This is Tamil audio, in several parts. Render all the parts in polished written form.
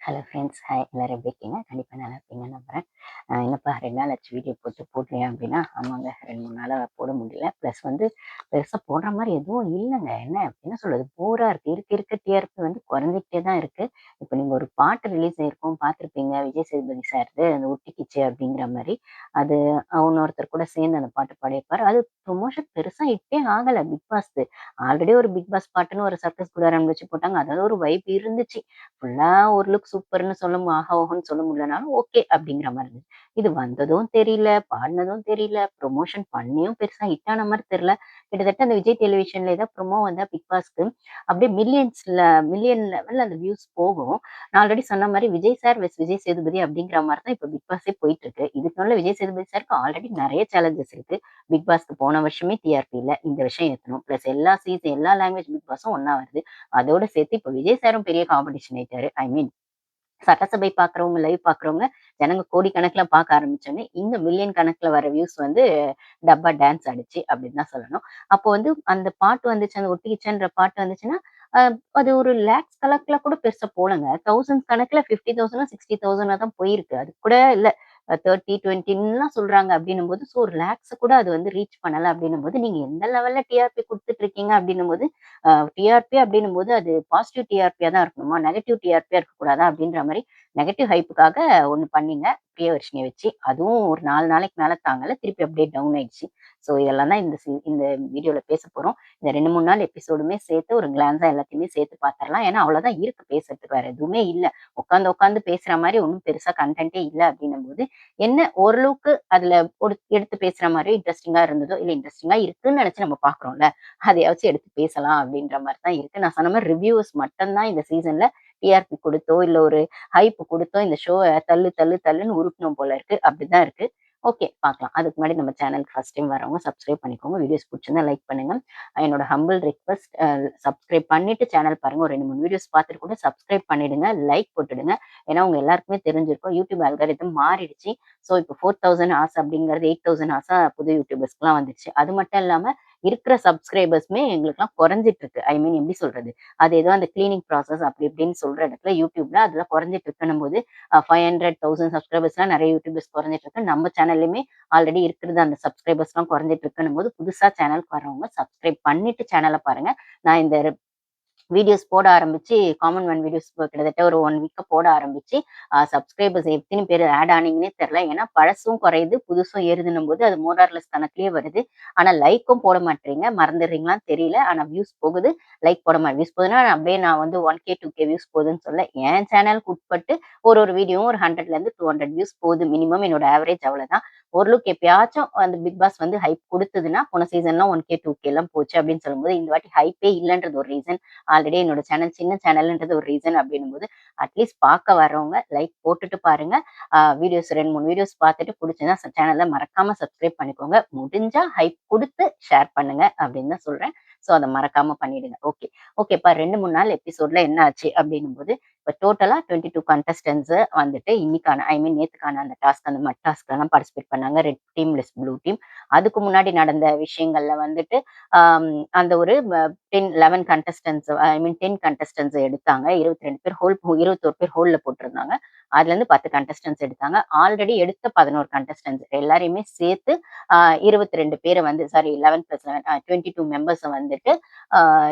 Hello friends, hi. எல்லாரும் எப்படி இருக்கீங்க? கண்டிப்பாக நல்லா இருப்பீங்கன்னு நம்புறேன். என்னப்பா 2 நாள் ஆச்சு வீடியோ போடலையா அப்படின்னா, ஆமாங்க 2, 3 நாளா போட முடியல. ப்ளஸ் வந்து பெருசா போடுற மாரி எதுவும் இல்லங்க. என்ன சொல்றது? போரா இருக்கு. இருக்க இருக்க டிஆர்பி வந்து குறைஞ்சிக்கிட்டே தான் இருக்கு. இப்போ நீங்க ஒரு பாட்டு ரிலீஸ் ஆயிருக்கும் பார்த்துருப்பீங்க. விஜய் சேதுபதி சார்து அந்த ஒட்டிக்கிச்சு அப்படிங்கிற மாரி. அது இன்னொருத்தர் கூட சேர்ந்து அந்த பாட்டு பாடியிருப்பாரு. அது ப்ரொமோஷன் பெருசா ஹிட்டே ஆகல பிக் பாஸ்து. ஆல்ரெடி ஒரு பிக் பாஸ் பாட்டுன்னு ஒரு சர்க்கஸ் கூடாரம் வச்சு போட்டாங்க. அதாவது ஒரு வைப் இருந்துச்சு. ஃபுல்லா ஒரு லுக் சூப்பர்ன்னு ஆஹா ஓஹோன்னு சொல்ல முடியலனாலும் ஓகே அப்படிங்கிற மாரி இருந்துச்சு. இது வந்ததும் தெரியல, பாடுனதும் தெரியல, ப்ரொமோஷன் பண்ணியும் பெருசா ஹிட் ஆன மாரி தெரியல. கிட்டத்தட்ட அந்த விஜய் டெலிவிஷன்ல ஏதாவது ப்ரோமோ வந்தா பிக் பாஸ்க்கு அப்படியே மில்லியன் லெவல்ல அந்த வியூஸ் போகும். நான் ஆல்ரெடி சொன்ன மாரி விஜய் சார் வெஸ் விஜய் சேதுபதி அப்படிங்கிற மாரி தான் இப்ப பிக் பாஸே போயிட்டு இருக்கு. இதுக்கு நடுவுல விஜய் சேதுபதி சாருக்கு ஆல்ரெடி நெறைய சேலஞ்சஸ் இருக்கு. பிக் பாஸ்க்கு போன வருஷமே டிஆர்பி இல்ல. இந்த வருஷம் ஏத்தணும். பிளஸ் எல்லா லாங்குவேஜ் பிக் பாஸும் ஒண்ணா வருது. அதோட சேர்த்து இப்ப விஜய் சாரும் பெரிய காம்படிஷன் ஆயிட்டாரு. ஐ மீன் சட்டசபை பார்க்குறவங்க, லைவ் பார்க்குறவங்க ஜனங்க கோடிக்கணக்குல பார்க்க ஆரம்பிச்சோனே, இங்க மில்லியன் கணக்குல வர வியூஸ் வந்து டப்பா டான்ஸ் ஆடுச்சு அப்படின்னு தான் சொல்லணும். அப்போ வந்து அந்த பாட்டு வந்துச்சு, அந்த ஒட்டிக்கிச்சன்ற பாட்டு வந்துச்சுன்னா, அ அது ஒரு லேக்ஸ் கணக்குல கூட பெருசா போலங்க. தௌசண்ட்ஸ் கணக்குல 50,000 60,000 தான் போயிருக்கு. அது கூட இல்ல. 30, 20ன்லாம் சொல்றாங்க அப்படின்னும்போது, ஸோ ஒரு லேக்ஸ கூட அது வந்து ரீச் பண்ணல அப்படின்னும்போது, நீங்க எந்த லெவல்ல டிஆர்பி குடுத்துட்டு இருக்கீங்க அப்படின்னும்போது, டிஆர்பி அப்படின்னும்போது அது பாசிட்டிவ் டிஆர்பியா தான் இருக்கணுமா? நெகட்டிவ் டிஆர்பியா இருக்கக்கூடாதா? அப்படின்ற மாரி நெகட்டிவ் ஹைப்புக்காக ஒண்ணு பண்ணீங்க. பிரியதர்ஷினிய வச்சு. அதுவும் ஒரு 4 நாளைக்கு மேல தாங்கல. திருப்பி அப்படியே டவுன் ஆயிடுச்சு. ஸோ இதெல்லாம் தான் இந்த வீடியோல பேசப் போறோம். இந்த 2, 3 நாள் எபிசோடுமே சேர்த்து ஒரு கிளான்ஸா எல்லாத்தையுமே சேர்த்து பார்த்துரலாம். ஏன்னா அவ்வளோதான் இருக்கு பேசுறதுக்கு. வேற எதுவுமே இல்ல. உட்காந்து பேசுற மாரி ஒண்ணும் பெருசா கன்டென்ட்டே இல்ல அப்படின்னும்போது, என்ன ஓரளவுக்கு அதுல எடுத்து பேசுற மாரி இன்ட்ரஸ்டிங்கா இருந்ததோ, இல்ல இன்ட்ரஸ்டிங்கா இருக்குன்னு நெனச்சு நம்ம பார்க்குறோம்ல. அதையாச்சும் எடுத்து பேசலாம் அப்படின்ற மாரி தான் இருக்கு. நான் சொன்ன மாரி ரிவ்யூவர்ஸ் மட்டும் தான் இந்த சீசன்ல டிஆர்பி குடுத்தோ, இல்ல ஒரு ஹைப் குடுத்தோ இந்த ஷோவ தள்ளுன்னு உருட்டணும் போல இருக்கு. அப்படிதான் இருக்கு. ஓகே பார்க்கலாம். அதுக்கு முன்னாடி நம்ம சேனலுக்கு ஃபர்ஸ்ட் டைம் வரவங்க சப்ஸ்கிரைப் பண்ணிக்கோங்க. வீடியோஸ் புடிச்சிருந்தா லைக் பண்ணுங்க. என்னோட ஹம்பிள் ரிக்வெஸ்ட் சப்ஸ்கிரைப் பண்ணிட்டு சேனல் பாருங்க. ஒரு 2, 3 வீடியோஸ் பார்த்துட்டு கூட சப்ஸ்கிரைப் பண்ணிடுங்க. லைக் போட்டுடுங்க. ஏன்னா உங்க எல்லாருக்குமே தெரிஞ்சிருக்கும். யூடியூப் அல்காரிதம் மாறிடுச்சு. ஸோ இப்போ 4000 ஹார்ஸ் அப்படிங்கிறது 8000 ஹார்ஸா புது யூடியூபர்ஸ்க்குலாம் வந்துருச்சு. அது மட்டும் இல்லாம இருக்கிற சப்ஸ்கிரைபர்ஸுமே எங்களுக்கெல்லாம் குறைஞ்சிட்டு இருக்கு. ஐ மீன் எப்படி சொல்றது? அது ஏதோ அந்த கிளீனிங் ப்ராசஸ் அப்படி இப்படின்னு சொல்ற இடத்துல யூடியூப்ல அதெல்லாம் குறைஞ்சிட்டு இருக்குன்னும்போது 500, 1000 சப்ஸ்கிரைபர்ஸ்லாம் நிறைய யூடியூபர்ஸ் குறைஞ்சிட்டு இருக்கு. நம்ம சேனல்லயுமே ஆல்ரெடி இருக்கிறது அந்த சப்ஸ்கிரைபர்ஸ்லாம் குறைஞ்சிட்டு இருக்குன்னும்போது, புதுசா சேனலுக்கு வரவங்க சப்ஸ்கிரைப் பண்ணிட்டு சேனல பாருங்க. நான் இந்த வீடியோஸ் போட ஆரம்பிச்சு, காமன் மேன் வீடியோஸ் கிட்டத்தட்ட ஒரு 1 வீக்கா போட ஆரம்பிச்சு, சப்ஸ்கிரைபர்ஸ் எத்தன பேர் ஆட் ஆனீங்கன்னே தெரியல. ஏன்னா பழசும் குறையுது, புதுசும் ஏறுதுன்னும்போது அது மோர் ஆர் லெஸ் கணக்குலயே வருது. ஆனா லைக்கும் போட மாட்றீங்க. மறந்துடுறீங்களான்னு தெரியல. ஆனா வியூஸ் போகுது. லைக் போட வியூஸ் போகுதுன்னா அப்படியே நான் வந்து 1K, 2K வியூஸ் போகுதுன்னு சொல்லல. என் சேனலுக்கு உட்பட்டு ஒரு வீடியோவும் ஒரு 100லேருந்து 200 வியூஸ் போகுது. மினிமம் என்னோட ஆவரேஜ் அவ்வளோதான். ஓரளவுக்கு எப்பயாச்சும் அந்த பிக் பாஸ் வந்து ஹைப் குடுத்ததுன்னா, போன சீசன்லாம் 1K, 2Kலாம் போச்சு அப்படின்னு சொல்லும்போது, இந்த வாட்டி ஹைப்பே இல்லன்றது ஒரு ரீசன். ஆல்ரெடி என்னோட சேனல் சின்ன சேனல்ன்றது ஒரு ரீசன் அப்படின்னும்போது, அட்லீஸ்ட் பார்க்க வர்றவங்க லைக் போட்டுட்டு பாருங்க. வீடியோஸ் 2, 3 வீடியோஸ் பார்த்துட்டு புடிச்சிருந்தா சேனல மறக்காம சப்ஸ்கிரைப் பண்ணிக்கோங்க. முடிஞ்சா ஹைப் குடுத்து ஷேர் பண்ணுங்க அப்படின்னு தான் சொல்றேன். ஸோ அத மறக்காம பண்ணிடுங்க. ஓகே. ஓகேப்பா 2, 3 நாள் எபிசோட்ல என்ன ஆச்சு அப்படின்னும்போது, இப்ப டோட்டலா 22 கண்டஸ்டன்ட்ஸ் வந்துட்டு இன்னைக்கான ஐ மீன் நேத்துக்கான அந்த டாஸ்க் அந்த மட் டாஸ்க்லலாம் பார்ட்டிசிபேட் பண்ணாங்க. Red team, blue team. அதுக்கு முன்னாடி நடந்த விஷயங்கள்ல வந்துட்டு, ஆம் அந்த ஒரு 10, 11 கண்டஸ்டன்ட்ஸ் ஐ மீன் 10 கண்டஸ்டன்ட்ஸ் எடுத்தாங்க. 22 பேர் 21 பேர் ஹோல்ட்ல போட்டிருந்தாங்க. அதுலேருந்து 10 கண்டஸ்டன்ட்ஸ் எடுத்தாங்க. ஆல்ரெடி எடுத்த 11 கண்டஸ்டன்ட்ஸ் எல்லாரையுமே சேர்த்து 22 பேர வந்து சாரி 11 பிளஸ் 11 22 மெம்பர்ஸ வந்துட்டு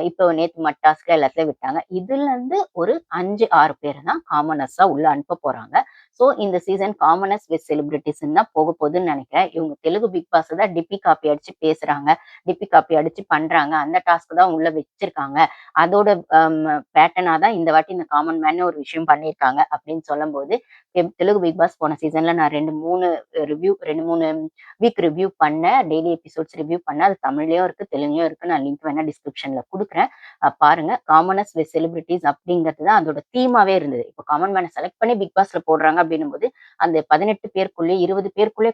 இப்போ நேத்து மட்டாஸ்க்கு எல்லாத்துலயும் விட்டாங்க. இதுலருந்து ஒரு 5, 6 பேர தான் காமனர்ஸா உள்ள அனுப்ப போறாங்க. ஸோ இந்த சீசன் காமனர்ஸ் வித் செலிபிரிட்டீஸ்ன்னு தான் போக போகுதுன்னு நெனைக்கிறேன். இவங்க தெலுங்கு பிக் பாஸ் தான் டிப்பி காப்பி அடிச்சு பேசுறாங்க. டிப்பி காப்பி அடிச்சு பண்றாங்க. அந்த டாஸ்க் தான் உள்ள வச்சிருக்காங்க. அதோட பேட்டர்னா தான் இந்த வாட்டி இந்த காமன் மேன்னு ஒரு விஷயம் பண்ணியிருக்காங்க அப்படின்னு சொல்லும்போது, தெலுங்கு பிக் பாஸ் போன சீசன்ல நான் 2, 3 வீக் ரிவ்யூ பண்ணேன். டெய்லி எபிசோட்ஸ் ரிவ்யூ பண்ணேன். அது தமிழ்லயும் இருக்கு, தெலுங்குலயும் இருக்கு. நான் லிங்க் வேணா டிஸ்கிரிப்ஷன்ல குடுக்குறேன். பாருங்க. காமனர்ஸ் வித் செலிபிரிட்டீஸ் அப்படிங்கிறது தான் அதோட தீமாவே இருந்தது. இப்போ காமன் மேன செலக்ட் பண்ணி பிக் பாஸ்ல போடுறாங்க அப்படின்னும்போது, அந்த 18 பேருக்குள்ளயே 20 பேருக்குள்ளயே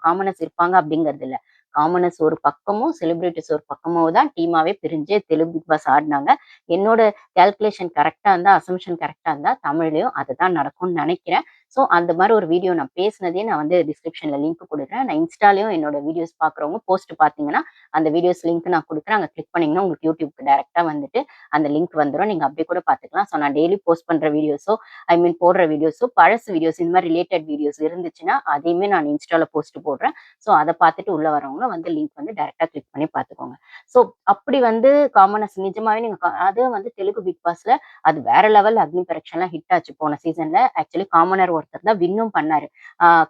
காமனர்ஸ் இருப்பாங்க அப்படிங்கிறது இல்ல. காமனர்ஸ் ஒரு பக்கமும், செலிபிரிட்டீஸ் ஒரு பக்கமும் தான் டீமாவே பிரிஞ்சு தெலுங்கு பிக் பாஸ் ஆடுனாங்க. என்னோட கால்குலேஷன் கரெக்ட்டா இருந்தா, அசம்ப்ஷன் கரெக்ட்டா இருந்தா தமிழ்லயும் அதுதான் நடக்கும்னு நெனைக்கிறேன். ஸோ அந்த மாதிரி ஒரு வீடியோ நான் பேசினதே நான் வந்து டிஸ்கிரிப்ஷன்ல லிங்க் கொடுக்குறேன். நான் இன்ஸ்டாலையும் என்னோட வீடியோஸ் பார்க்குறவங்க போஸ்ட் பார்த்தீங்கன்னா அந்த வீடியோஸ் லிங்க் நான் கொடுக்குறேன். அங்கே கிளிக் பண்ணீங்கன்னா உங்களுக்கு யூடியூப்க்கு டேரெக்டாக வந்துட்டு அந்த லிங்க் வந்துடும். நீங்கள் அப்படியே கூட பார்த்துக்கலாம். ஸோ நான் டெய்லி போஸ்ட் பண்ணுற வீடியோஸோ ஐ மீன் போடுற வீடியோஸோ பழசு வீடியோஸ் இந்த மாதிரி ரிலேட்டட் வீடியோஸ் இருந்துச்சுன்னா அதையுமே நான் இன்ஸ்டால போஸ்ட் போடுறேன். ஸோ அதை பார்த்துட்டு உள்ள வரவங்க வந்து லிங்க் வந்து டைரக்டா கிளிக் பண்ணி பார்த்துக்கோங்க. ஸோ அப்படி வந்து காமனஸ் நிஜமாவே நீங்க அதுவும் வந்து தெலுங்கு பிக் பாஸ்ல அது வேற லெவல் அக்னி பரீட்சைலாம் ஹிட் ஆச்சு போன சீசன்ல. ஆக்சுவலி காமனர் ஒருத்தர் தான் வின்னும் பண்ணாரு.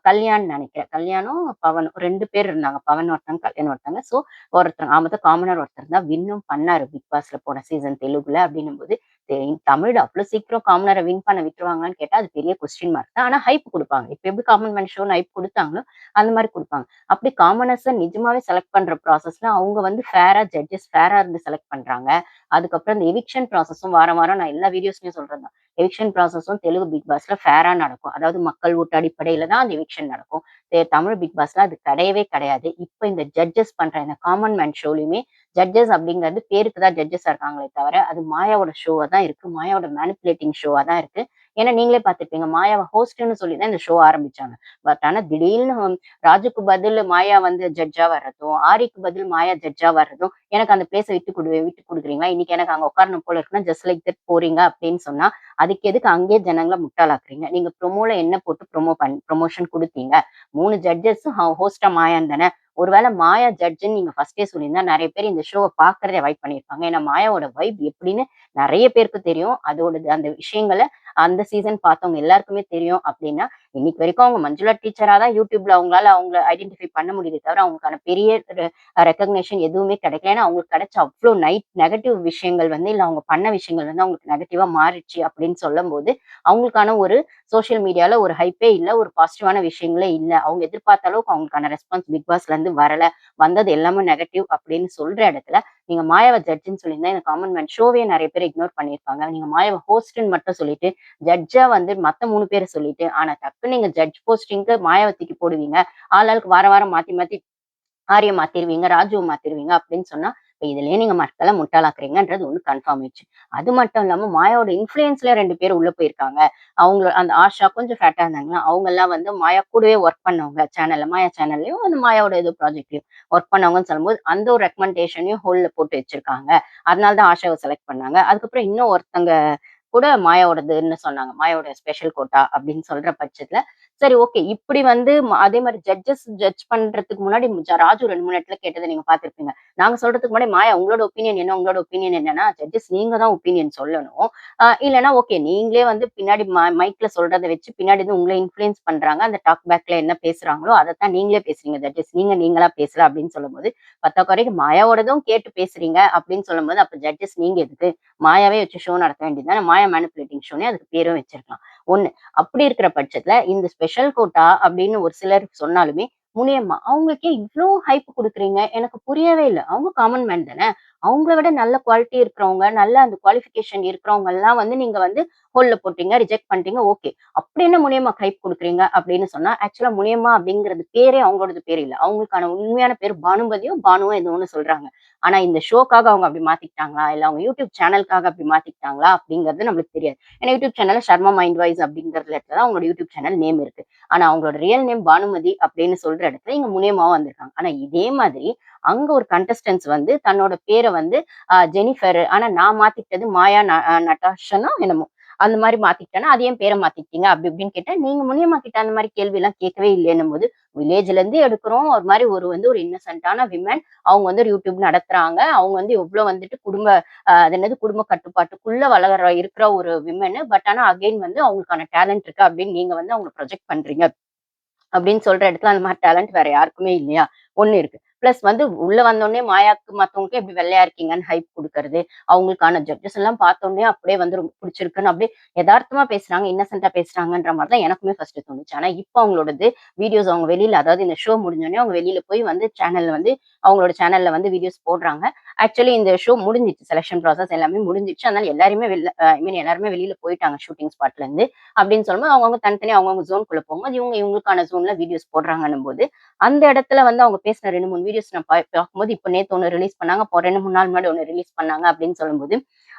கல்யாண் நினைக்கிறேன். கல்யாணும் பவனும் 2 பேர் இருந்தாங்க. பவன் ஒருத்தங்க, கல்யாண் ஒருத்தங்க. ஸோ ஒருத்தர் மொத்தம் காமனர் ஒருத்தர் தான் வின்னும் பண்ணாரு பிக் பாஸ்ல போன சீசன் தெலுங்குல அப்படின்னும்போது தமிழ்ல அவ்வளவு சீக்கிரம் காமனரை வின் பண்ண விட்டுருவாங்களான்னு கேட்டா அது பெரிய கொஸ்டின் மார்க் தான். ஆனா ஹைப் கொடுப்பாங்க. இப்ப எப்படி காமன் மேன் ஷோன்னு ஹைப் கொடுத்தாங்களோ அந்த மாதிரி கொடுப்பாங்க. அப்படி காமனர்ஸை நிஜமாவே செலக்ட் பண்ற ப்ராசஸ்ல அவங்க வந்து ஃபேரா ஜட்ஜஸ் ஃபேரா இருந்து செலக்ட் பண்றாங்க. அதுக்கப்புறம் இந்த எவிக்ஷன் ப்ராசஸும் வாரம் வாரம் நான் எல்லா வீடியோஸ்லயும் சொல்றேன் தான். எவிக்ஷன் ப்ராசஸும் தெலுங்கு பிக் பாஸ்ல ஃபேரா நடக்கும். அதாவது மக்கள் ஓட்டு அடிப்படையில தான் அந்த எவிக்ஷன் நடக்கும். தமிழ் பிக் பாஸ்ல அது கிடையவே கிடையாது. இப்ப இந்த ஜட்ஜஸ் பண்ற இந்த காமன் மேன் ஷோலயுமே ஜட்ஜஸ் அப்படிங்கிறது பேருக்கு தான் ஜட்ஜஸா இருக்காங்களே தவிர அது மாயாவோட ஷோவா தான் இருக்கு. மாயாவோட மேனிப்புலேட்டிங் ஷோவா தான் இருக்கு. ஏன்னா நீங்களே பார்த்திருப்பீங்க மாயாவை ஹோஸ்ட்னு சொல்லி தான் இந்த ஷோ ஆரம்பிச்சாங்க. பட் ஆனா திடீர்னு ராஜுக்கு பதில் மாயா வந்து ஜட்ஜா வர்றதும், ஆரிக்கு பதில் மாயா ஜட்ஜா வர்றதும், எனக்கு அந்த பிளேஸை விட்டு கொடுக்குறீங்களா? இன்னைக்கு எனக்கு அங்க உட்காரணும் போல இருக்குன்னா ஜஸ்ட் லைக் தட் போறீங்க அப்படின்னு சொன்னா அதுக்கு எதுக்கு அங்கேயே ஜனங்களை முட்டாளாக்குறீங்க? நீங்க ப்ரொமோல என்ன போட்டு ப்ரொமோஷன் கொடுத்தீங்க? 3 ஜட்ஜஸும் ஹோஸ்டா மாயான்னு தானே. ஒருவேளை மாயா ஜட்ஜுன்னு நீங்க ஃபர்ஸ்டே சொல்லியிருந்தா நிறைய பேர் இந்த ஷோவை பாக்குறதே அவாய்ட் பண்ணியிருப்பாங்க. ஏன்னா மாயாவோட வைப் எப்படின்னு நிறைய பேருக்கு தெரியும். அதோட அந்த விஷயங்களை அந்த சீசன் பார்த்தவங்க எல்லாருக்குமே தெரியும் அப்படின்னா இன்னைக்கு வரைக்கும் அவங்க மஞ்சுளா டீச்சரா தான் யூடியூப்ல அவங்கள ஐடென்டிஃபை பண்ண முடியுது தவிர அவங்களுக்கான பெரிய ரெக்கக்னேஷன் எதுவுமே கிடைக்கல. ஏன்னா அவங்களுக்கு கிடைச்ச அவ்வளோ நெகட்டிவ் விஷயங்கள் வந்து இல்ல அவங்க பண்ண விஷயங்கள் வந்து அவங்களுக்கு நெகட்டிவா மாறிடுச்சு அப்படின்னு சொல்லும் போது அவங்களுக்கான ஒரு சோசியல் மீடியால ஒரு ஹைப்பே இல்ல, ஒரு பாசிட்டிவான விஷயங்களே இல்ல. அவங்க எதிர்பார்த்த அளவுக்கு அவங்களுக்கான ரெஸ்பான்ஸ் பிக் பாஸ்ல இருந்து வரல. வந்தது எல்லாமே நெகட்டிவ் அப்படின்னு சொல்ற இடத்துல நீங்க மாயாவை ஜட்ஜுன்னு சொல்லியிருந்தா இந்த காமன் மேன் ஷோவே நிறைய பேர் இக்னோர் பண்ணியிருப்பாங்க. நீங்க மாயாவை ஹோஸ்ட்ன்னு மட்டும் சொல்லிட்டு ஜட்ஜா வந்து மத்த 3 பேரை சொல்லிட்டு ஆனா டக்குன்னு நீங்க ஜட்ஜ் போஸ்டிங்க்கு மாயாவை தூக்கி போடுவீங்க. ஆளாளுக்கு வாரம் வாரம் மாத்தி மாத்தி ஆரிய மாத்திருவீங்க, ராஜுவ மாத்திருவீங்க அப்படின்னு சொன்னா இப்ப இதுலயே நீங்க மக்களை முட்டாளாக்குறீங்கன்றது ஒண்ணு கன்ஃபார்ம் ஆயிடுச்சு. அது மட்டும் இல்லாம மாயாவோட இன்ஃபுளுயன்ஸ்ல 2 பேர் உள்ள போயிருக்காங்க. அந்த ஆஷா கொஞ்சம் ஃபேட்டா இருந்தாங்கன்னா அவங்க எல்லாம் வந்து மாயா கூடவே ஒர்க் பண்ணவங்க சேனல்ல மாயா சேனல்லயும் அந்த மாயாவோட ஏதோ ப்ராஜெக்ட்லயும் ஒர்க் பண்ணவங்கன்னு சொல்லும்போது அந்த ஒரு ரெக்கமெண்டேஷனையும் ஹோல்ல போட்டு வச்சிருக்காங்க. அதனாலதான் ஆஷாவை செலக்ட் பண்ணாங்க. அதுக்கப்புறம் இன்னும் ஒருத்தங்க கூட மாயாவோடதுன்னு சொன்னாங்க. மாயாவோட ஸ்பெஷல் கோட்டா அப்படின்னு சொல்ற பட்சத்துல சரி ஓகே. இப்படி வந்து அதே மாதிரி ஜட்ஜஸ் ஜட்ஜ் பண்றதுக்கு முன்னாடி ராஜு 2, 3 இடத்துல கேட்டதை நீங்க பார்த்திருப்பீங்க. நாங்க சொல்றதுக்கு முன்னாடி மாயா உங்களோட ஒப்பீனியன் என்ன? உங்களோட ஒப்பீனியன் என்னன்னா ஜட்ஜஸ் நீங்க தான் ஒப்பீனியன் சொல்லணும். இல்லன்னா ஓகே நீங்களே வந்து பின்னாடி மைக்ல சொல்றத வச்சு பின்னாடி இருந்து உங்களை இன்ஃப்ளூயன்ஸ் பண்றாங்க. அந்த டாக் பேக்ல என்ன பேசுறாங்களோ அதைத்தான் நீங்களே பேசுறீங்க ஜட்ஜஸ். நீங்களா பேசல அப்படின்னு சொல்லும்போது பத்தாக்குறைக்கு மாயாவோடதும் கேட்டு பேசுறீங்க அப்படின்னு சொல்லும்போது அப்ப ஜட்ஜஸ் நீங்க எதுக்கு? மாயாவே வச்சு ஷோ நடத்த வேண்டியதுதானே. மாயா மேனிபுலேட்டிங் ஷோனே அதுக்கு பேரும் வச்சிருக்கலாம். ஒண்ணு. அப்படி இருக்கிற பட்சத்துல இந்த ஸ்பெஷல் கோட்டா அப்படின்னு ஒரு சிலர் சொன்னாலுமே முனியம்மா அவங்களுக்கே இவ்ளோ ஹைப் குடுக்குறீங்க எனக்கு புரியவே இல்ல. அவங்க காமன் மேன் தானே. அவங்கள விட நல்ல குவாலிட்டி இருக்கிறவங்க, நல்ல அந்த குவாலிஃபிகேஷன் இருக்கிறவங்க எல்லாம் வந்து நீங்க வந்து ஹோல்ல போட்டீங்க, ரிஜெக்ட் பண்ணிட்டீங்க. ஓகே. அப்படி என்ன முனியம்மாக்கு ஹைப் குடுக்குறீங்க அப்படின்னு சொன்னா, ஆக்சுவலா முனியம்மா அப்படிங்கிறது பேரே அவங்களோடது பேர் இல்ல. அவங்களுக்கான உண்மையான பேர் பானுமதியோ, பானுவோ ஏதோ ஒண்ணு சொல்றாங்க. ஆனா இந்த ஷோக்காக அவங்க அப்படி மாத்திக்கிட்டாங்களா? இல்ல அவங்க யூடியூப் சேனலுக்காக அப்படி மாத்திக்கிட்டாங்களா? அப்படிங்கிறது நம்மளுக்கு தெரியாது. ஏன்னா யூடியூப் சேனல்ல சர்மா மைண்ட் வாய்ஸ் அப்படிங்கிறதுல தான் அவங்களோட யூடியூப் சேனல் நேம் இருக்கு. ஆனா அவங்களோட ரியல் நேம் பானுமதி அப்படின்னு சொல்ற இடத்துல இங்க முனியம்மாவும் வந்திருக்காங்க. ஆனா இதே மாதிரி அங்க ஒரு கண்டஸ்டன்ஸ் வந்து தன்னோட பேரை வந்து ஜெனிஃபர் ஆனா நான் மாத்திக்கிட்டது மாயா நட்டாஷனோ என்னமோ அந்த மாதிரி மாத்திக்கிட்டேன்னா அது ஏன் பேரை மாத்திக்கிட்டீங்க அப்படி இப்படின்னு கேட்டா நீங்க முனியம்மா கிட்ட அந்த மாதிரி கேள்வி எல்லாம் கேட்கவே இல்லைன்னும் போது வில்லேஜ்ல இருந்து எடுக்கிறோம் ஒரு மாதிரி ஒரு வந்து ஒரு இன்னசென்டான விமன் அவங்க வந்து யூடியூப் நடத்துறாங்க. அவங்க வந்து எவ்வளவு வந்துட்டு அது என்னது குடும்ப கட்டுப்பாட்டுக்குள்ள இருக்கிற ஒரு விமன். பட் ஆனா அகைன் வந்து அவங்களுக்கான டேலண்ட் இருக்கு அப்படின்னு நீங்க வந்து அவங்க ப்ரொஜெக்ட் பண்றீங்க அப்படின்னு சொல்ற இடத்துல அந்த மாதிரி டேலண்ட் வேற யாருக்குமே இல்லையா? ஒண்ணு இருக்கு. பிளஸ் வந்து உள்ள வந்தோடனே மாயாக்கு மத்தவங்களுக்கு எப்படி வெள்ளையா இருக்கீங்கன்னு ஹைப் குடுக்கறது. அவங்களுக்கான ஜட்ஜஸ் எல்லாம் பார்த்தோனே அப்படியே வந்து ரொம்ப பிடிச்சிருக்குன்னு அப்படியே எதார்த்தமா பேசுறாங்க, இன்னசென்ட்டா பேசுறாங்கன்ற மாதிரி தான் எனக்குமே ஃபர்ஸ்ட் தோணுச்சு. ஆனா இப்ப அவங்களோடது வீடியோஸ் அவங்க வெளியில அதாவது இந்த ஷோ முடிஞ்சோனே அவங்க வெளியில போய் வந்து அவங்களோட சேனல்ல வந்து வீடியோஸ் போடுறாங்க. ஆக்சுவலி இந்த ஷோ முடிஞ்சிச்சு. செலக்ஷன் ப்ராசஸ் எல்லாமே முடிஞ்சிச்சு. அதனால எல்லாருமே ஐ மீன் எல்லாருமே வெளியில போயிட்டாங்க ஷூட்டிங் ஸ்பாட்ல இருந்து. அப்படின்னு சொல்லும்போது அவங்கவங்க தனித்தனியா அவங்கவங்க ஜோன்குள்ள போகும்போது இவங்களுக்கான ஜோன்ல வீடியோஸ் போடுறாங்கன்னும் போது அந்த இடத்துல வந்து அவங்க பேசின 2, 3 வீடியோஸ் நான் பார்க்கும்போது இப்ப நேத்து ஒண்ணு ரிலீஸ் பண்ணாங்க. அப்போ 2, 3 நாள் முன்னாடி ஒண்ணு ரிலீஸ் பண்ணாங்க அப்படின்னு சொல்லும்போது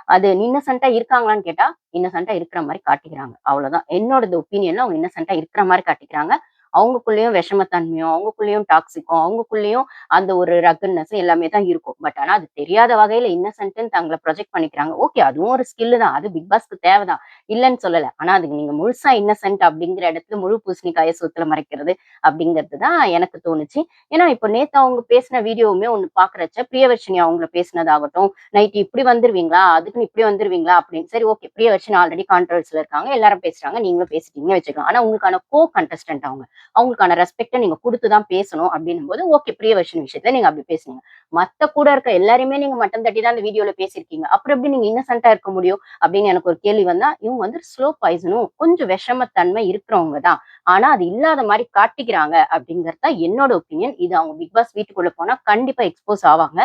அது இன்னசென்ட்டா இருக்காங்களான்னு கேட்டா, இன்னசென்ட்டா இருக்கிற மாரி காட்டிக்கிறாங்க. அவ்வளோதான். என்னோடது ஒப்பீனியன்ல அவங்க இன்னசென்ட்டா இருக்கிற மாரி காட்டிக்கிறாங்க. அவங்களுக்குள்ளேயும் விஷமத்தன்மையும், அவங்களுக்குள்ளேயும் டாக்ஸிக்கும், அவங்களுக்குள்ளேயும் அந்த ஒரு ரக்கட்னஸ் எல்லாமே தான் இருக்கும். பட் ஆனா அது தெரியாத வகையில இன்னசென்ட்ன்னு தங்கள ப்ரொஜெக்ட் பண்ணிக்கிறாங்க. ஓகே அதுவும் ஒரு ஸ்கில் தான். அது பிக் பாஸ்க்கு தேவ தான். இல்லன்னு சொல்லல. ஆனா அதுக்கு நீங்க முழுசா இன்னசென்ட் அப்படிங்கிற இடத்துல முழு பூசணிக்காய சோத்துல மறைக்கிறது அப்படிங்கிறது தான் எனக்கு தோணுச்சு. ஏன்னா இப்ப நேத்து அவங்க பேசின வீடியோவுமே ஒண்ணு பார்க்குறச்ச, பிரியதர்ஷினி அவங்கள பேசினதாகட்டும், நைட் இப்படி வந்துருவீங்களா? அதுக்குன்னு இப்படி வந்துருவீங்களா? அப்படின்னு. சரி ஓகே. பிரியதர்ஷினி ஆல்ரெடி கான்ட்ரோவர்சில இருக்காங்க. எல்லாரும் பேசுறாங்க. நீங்களும் பேசிட்டீங்கன்னு வச்சுக்கலாம். ஆனா உங்களுக்கான கண்டஸ்டன்ட் அவங்க. அவங்களுக்கான ரெஸ்பெக்ட்ட நீங்க குடுத்து தான் பேசணும் அப்டின்னும்போது, ஓகே பிரியதர்ஷினி விஷயத்துல நீங்க அப்டி பேசுனீங்க. மத்த கூட இருக்க எல்லாரையுமே நீங்க மட்டம் தட்டி தான் அந்த வீடியோல பேசியிருக்கீங்க. அப்புறம் எப்படி நீங்க இன்னசென்ட்டா இருக்க முடியும்? அப்படின்னு எனக்கு ஒரு கேள்வி வந்தா, இவங்க வந்து ஸ்லோ பாய்சனும் கொஞ்சம் விஷமத்தன்மை இருக்கிறவங்க தான். ஆனா அது இல்லாத மாரி காட்டிக்கிறாங்க அப்படிங்கிறது தான் என்னோட ஒப்பீனியன். இது அவங்க பிக் பாஸ் வீட்டுக்குள்ள போனா கண்டிப்பா எக்ஸ்போஸ் ஆவாங்க.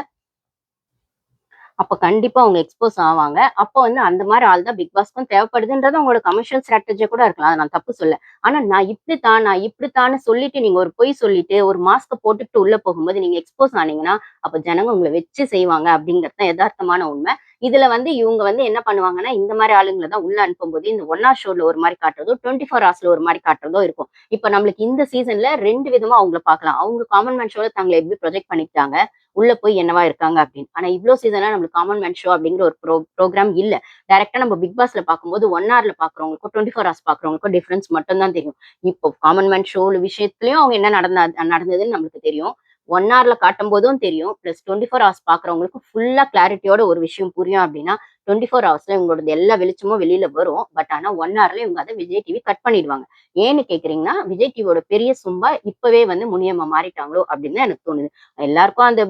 அப்ப கண்டிப்பா அவங்க எக்ஸ்போஸ் ஆவாங்க. அப்ப வந்து அந்த மாரி ஆள் தான் பிக் பாஸ்க்கும் தேவைப்படுதுன்றது அவங்களோட கமர்ஷியல் ஸ்ட்ராட்டஜியா கூட இருக்கலாம். அத நான் தப்பு சொல்லல. ஆனா நான் இப்படித்தான்னு சொல்லிட்டு நீங்க ஒரு பொய் சொல்லிட்டு, ஒரு மாஸ்க்க போட்டுட்டு உள்ள போகும்போது நீங்க எக்ஸ்போஸ் ஆனீங்கன்னா, அப்ப ஜனங்க உங்கள வச்சு செய்வாங்க அப்படிங்கிறது தான் எதார்த்தமான உண்மை. இதுல வந்து இவங்க வந்து என்ன பண்ணுவாங்கன்னா, இந்த மாரி ஆளுங்கள தான் உள்ள அனுப்பும்போது, இந்த ஒன் ஹார் ஷோல ஒரு மாரி காட்டுறதோ, 24 ஹார்ஸ்ல ஒரு மாரி காட்டுறதோ இருக்கும். இப்ப நம்மளுக்கு இந்த சீசன்ல 2 விதமா அவங்கள பார்க்கலாம். அவங்க காமன் மேன் ஷோல தங்கள எப்படி ப்ரொஜெக்ட் பண்ணிக்கிட்டாங்க. உள்ள போய் என்னவா இருக்காங்க அப்படின்னு. ஆனா இவ்ளோ சீசனா நம்மளுக்கு காமன் மேன் ஷோ அப்படிங்கிற ஒரு ப்ரோகிராம் இல்ல. டைரக்ட்டா நம்ம பிக் பாஸ்ல பார்க்கும்போது 1 ஹார்ல பார்க்குறவங்களுக்கும், 24 ஹார்ஸ் பார்க்குறவங்களுக்கும் டிஃபரன்ஸ் மட்டும் தான் தெரியும். இப்போ காமன் மேன் ஷோ விஷயத்துலயும் அவங்க என்ன நடந்ததுன்னு நம்மளுக்கு தெரியும். 1 ஹார்ல காட்டும்போதும் தெரியும். பிளஸ் 24 ஹார்ஸ் பார்க்குறவங்களுக்கு ஃபுல்லா கிளாரிட்டியோட ஒரு விஷயம் புரியும் அப்படின்னா, 24 ஹார்ஸ்ல இவங்களோடது எல்லா வெளிச்சமும் வெளியில வரும். பட் ஆனா 1 ஹார்ல இவங்க அத விஜய் டிவி கட் பண்ணிடுவாங்க. ஏன்னு கேட்கிறீங்கன்னா, விஜய் டிவியோட பெரிய சொம்பா இப்பவே வந்து முனியம்மா மாறிட்டாங்களோ அப்படின்னு தான் எனக்கு தோணுது. எல்லாருக்கும் அந்த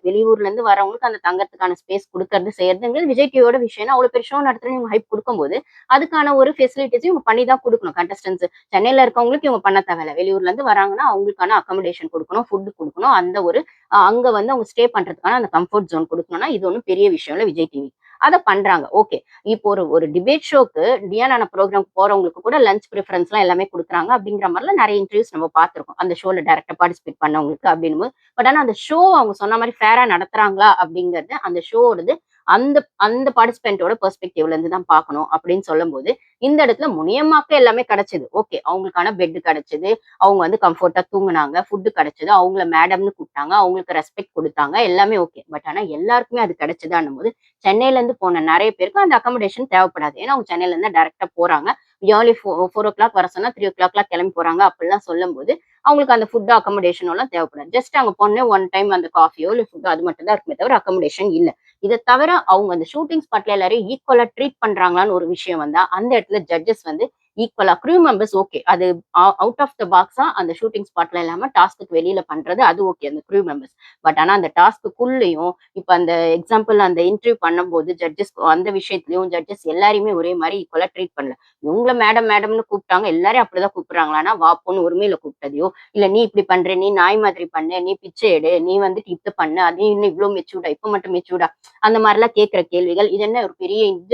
வெளியூர்ல இருந்து வரவங்களுக்கு அந்த தங்கறதுக்கான ஸ்பேஸ் குடுக்கறது, செய்யறதுங்கிறது விஜய் டிவியோட விஷயம்னா, அவ்வளோ பெரிய ஷோ நடத்துறோம்னு இவங்க ஹைப் குடுக்கும்போது, அதுக்கான ஒரு ஃபெசிலிட்டீஸையும் இவங்க பண்ணி தான் குடுக்கணும். கண்டஸ்டன்ட்ஸ் சென்னையில இருக்கவங்களுக்கு இவங்க பண்ண தேவையில்ல. வெளியூர்ல இருந்து வராங்கன்னா, அவங்களுக்கான அக்காமடேஷன் குடுக்கணும், ஃபுட் குடுக்கணும். அந்த ஒரு அங்க வந்து அவங்க ஸ்டே பண்றதுக்கான அந்த கம்ஃபோர்ட் ஜோன் குடுக்கணும்னா, இது ஒண்ணும் பெரிய விஷயம் இல்ல விஜய் டிவி. அத பண்றாங்க. ஓகே. இப்போ ஒரு ஒரு டிபேட் ஷோக்கு டியானான ப்ரோகிராம்க்கு போறவங்களுக்கு கூட லஞ்ச் பிரிஃபரன்ஸ்லாம் எல்லாமே குடுக்குறாங்க. அப்படிங்கிற மாரிலாம் நெறைய இன்டர்வியூஸ் நம்ம பார்த்திருக்கோம். அந்த ஷோல டைரக்ட்டா பார்ட்டிசிபேட் பண்ணவங்களுக்கு அப்படின்னும்போது பட் ஆனா அந்த ஷோ அவங்க சொன்ன மாரி ஃபேரா நடத்துறாங்களா அப்படிங்கிறது அந்த ஷோவோடது அந்த அந்த பார்ட்டிசிபென்ட்டோட பெர்ஸ்பெக்டிவ்ல இருந்து தான் பார்க்கணும் அப்படின்னு சொல்லும்போது, இந்த இடத்துல முனியம்மாக்கு எல்லாமே கிடைச்சது. ஓகே. அவங்களுக்கான பெட் கிடைச்சது. அவங்க வந்து கம்ஃபோர்ட்டா தூங்குனாங்க. ஃபுட் கிடைச்சது. அவங்கள மேடம்ன்னு கூப்பிட்டாங்க. அவங்களுக்கு ரெஸ்பெக்ட் குடுத்தாங்க. எல்லாமே ஓகே. பட் ஆனா எல்லாருக்குமே அது கிடைச்சதான்னும்போது, சென்னையில இருந்து போன நெறைய பேருக்கு அந்த அக்காமடேஷன் தேவைப்படாது. ஏன்னா அவங்க சென்னையில இருந்து டைரக்ட்டா போறாங்க. ஏர்லி 4:00 வர சொன்னா 3:00 கிளம்பி போறாங்க. அப்படிலாம் சொல்லும்போது, அவங்களுக்கு அந்த ஃபுட் அக்காமடேஷன் எல்லாம் தேவைப்படாது. ஜஸ்ட் அங்க போனோனே ஒன் டைம் அந்த காஃபியோ, இல்ல ஃபுட்டோ அது மட்டும் தான் இருக்குமே தவிர அக்காமடேஷன் இல்ல. இத தவிர அவங்க அந்த ஷூட்டிங் ஸ்பாட்ல எல்லாரையும் ஈக்குவலா ட்ரீட் பண்றாங்களான்னு ஒரு விஷயம் வந்தா, அந்த இடத்துல ஜட்ஜஸ் வந்து ஈக்குவலா க்ரூ மெம்பர்ஸ் ஓகே. அது அவுட் ஆஃப் த பாக்ஸா அந்த ஷூட்டிங் ஸ்பாட்ல இல்லாம டாஸ்க்குக்கு வெளியில பண்றது அது ஓகே. அந்த க்ரூ மெம்பர்ஸ். பட் ஆனா அந்த டாஸ்க்குக்குள்ளயும் இப்ப அந்த எக்ஸாம்பிள் அந்த இன்டர்வியூ பண்ணும்போது ஜட்ஜஸ் அந்த விஷயத்திலயும் ஜட்ஜஸ் எல்லாரையுமே ஒரே மாரி ஈக்குவலா ட்ரீட் பண்ணல. இவங்கள மேடம்ன்னு கூப்பிட்டாங்க. எல்லாரையும் அப்படிதான் கூப்பிடுறாங்களான்னா, வா போன்னு உரிமையில கூப்பிட்டதையோ, இல்ல நீ இப்படி பண்ற, நீ நாய் மாதிரி பண்ணு, நீ பிச்சை எடு, நீ வந்துட்டு இத பண்ணு, அது இன்னும் இவ்ளோ மெச்சூர்டா, இப்ப மட்டும் மெச்சூர்டா, அந்த மாரிலாம் கேட்கிற கேள்விகள். இது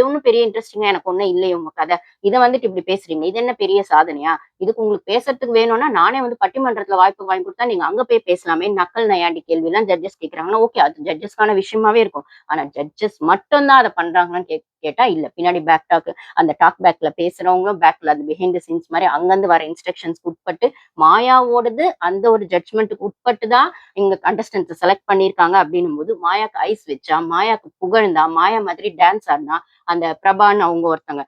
ஒண்ணும் பெரிய இன்ட்ரெஸ்டிங்கா எனக்கு ஒண்ணும் இல்லையே உங்க கதை. இத வந்துட்டு இப்படி பேசுறீங்க. இது என்ன பெரிய சாதனையா? இதுக்கு உங்களுக்கு பேசுறதுக்கு வேணும்னா, நானே வந்து பட்டிமன்றத்துல வாய்ப்பு வாங்கி குடுத்தா, நீங்க அங்க போய் பேசலாமே. நக்கல் நையாண்டி கேள்விலாம் ஜட்ஜஸ் கேட்கறாங்கன்னா, ஓகே. அது ஜட்ஜஸ்க்கான விஷயமாவே இருக்கும். ஆனா ஜட்ஜஸ் மட்டும் தான் அத பண்றாங்களான்னு கேட்டா இல்ல. பின்னாடி பேக் டாக் அந்த டாக் பேக்ல பேசுறவங்களும் பேக்ல அது பிஹைண்ட் த சீன்ஸ் மாரி அங்கருந்து வர இன்ஸ்ட்ரக்ஷன்ஸ்க்கு உட்பட்டு மாயாவோடது அந்த ஒரு ஜட்ஜ்மென்ட்க்கு உட்பட்டு தான் இங்க கண்டஸ்டன்ட்ஸ செலக்ட் பண்ணியிருக்காங்க அப்படின்னும்போது, மாயாக்கு ஐஸ் வச்சா, மாயாக்கு புகழ்ந்தா, மாயா மாதிரி டான்ஸ் ஆடுனா, அந்த பிரபான்னு அவங்க ஒருத்தங்க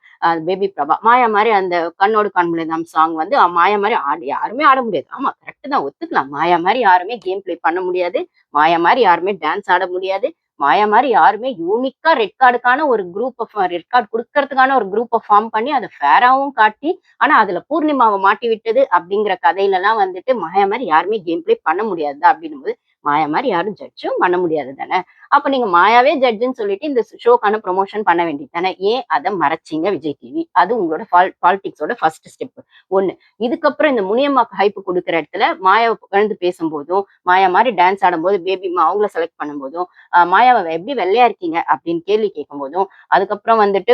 பேபி பிரபா. மாயா மாரி அந்த கண்ணோடு கண்மூடிதாம் சாங் வந்து மாயா மாரி யாருமே ஆட முடியாது. ஆமா கரெக்ட் தான் ஒத்துக்கலாம். மாயா மாரி யாருமே கேம் ப்ளே பண்ண முடியாது. மாயா மாரி யாருமே டான்ஸ் ஆட முடியாது. மாயா மாரி யாருமே யூனிக்கா ரெட் கார்டுக்கான ஒரு ரெட் கார்டு குடுக்கறதுக்கான ஒரு குரூப்ப ஃபார்ம் பண்ணி அத ஃபேராவும் காட்டி, ஆனா அதுல பூர்ணிமாவ மாட்டி விட்டது அப்படிங்கிற கதையிலலாம் வந்துட்டு மாயா மாரி யாருமே கேம் ப்ளே பண்ண முடியாது அப்படின்னும்போது, மாயா மாரி யாரும் ஜட்ஜும் பண்ண முடியாது தானே! அப்ப நீங்க மாயாவே ஜட்ஜ்ன்னு சொல்லிட்டு இந்த ஷோக்கான ப்ரமோஷன் பண்ண வேண்டியது தானே! ஏன் அத மறைச்சீங்க விஜய் டிவி? அது உங்களோட பாலிடிக்ஸோட ஃபர்ஸ்ட் ஸ்டெப். 1. இதுக்கப்புறம் இந்த முனியம்மாக்கு ஹைப் குடுக்குற இடத்துல மாயாவ புகழ்ந்து பேசும்போதும், மாயா மாரி டான்ஸ் ஆடும்போது அவங்கள செலக்ட் பண்ணும்போதும், மாயாவ எப்படி வெள்ளையா இருக்கீங்க? அப்படின்னு கேள்வி கேட்கும்போதும், அதுக்கப்புறம் வந்துட்டு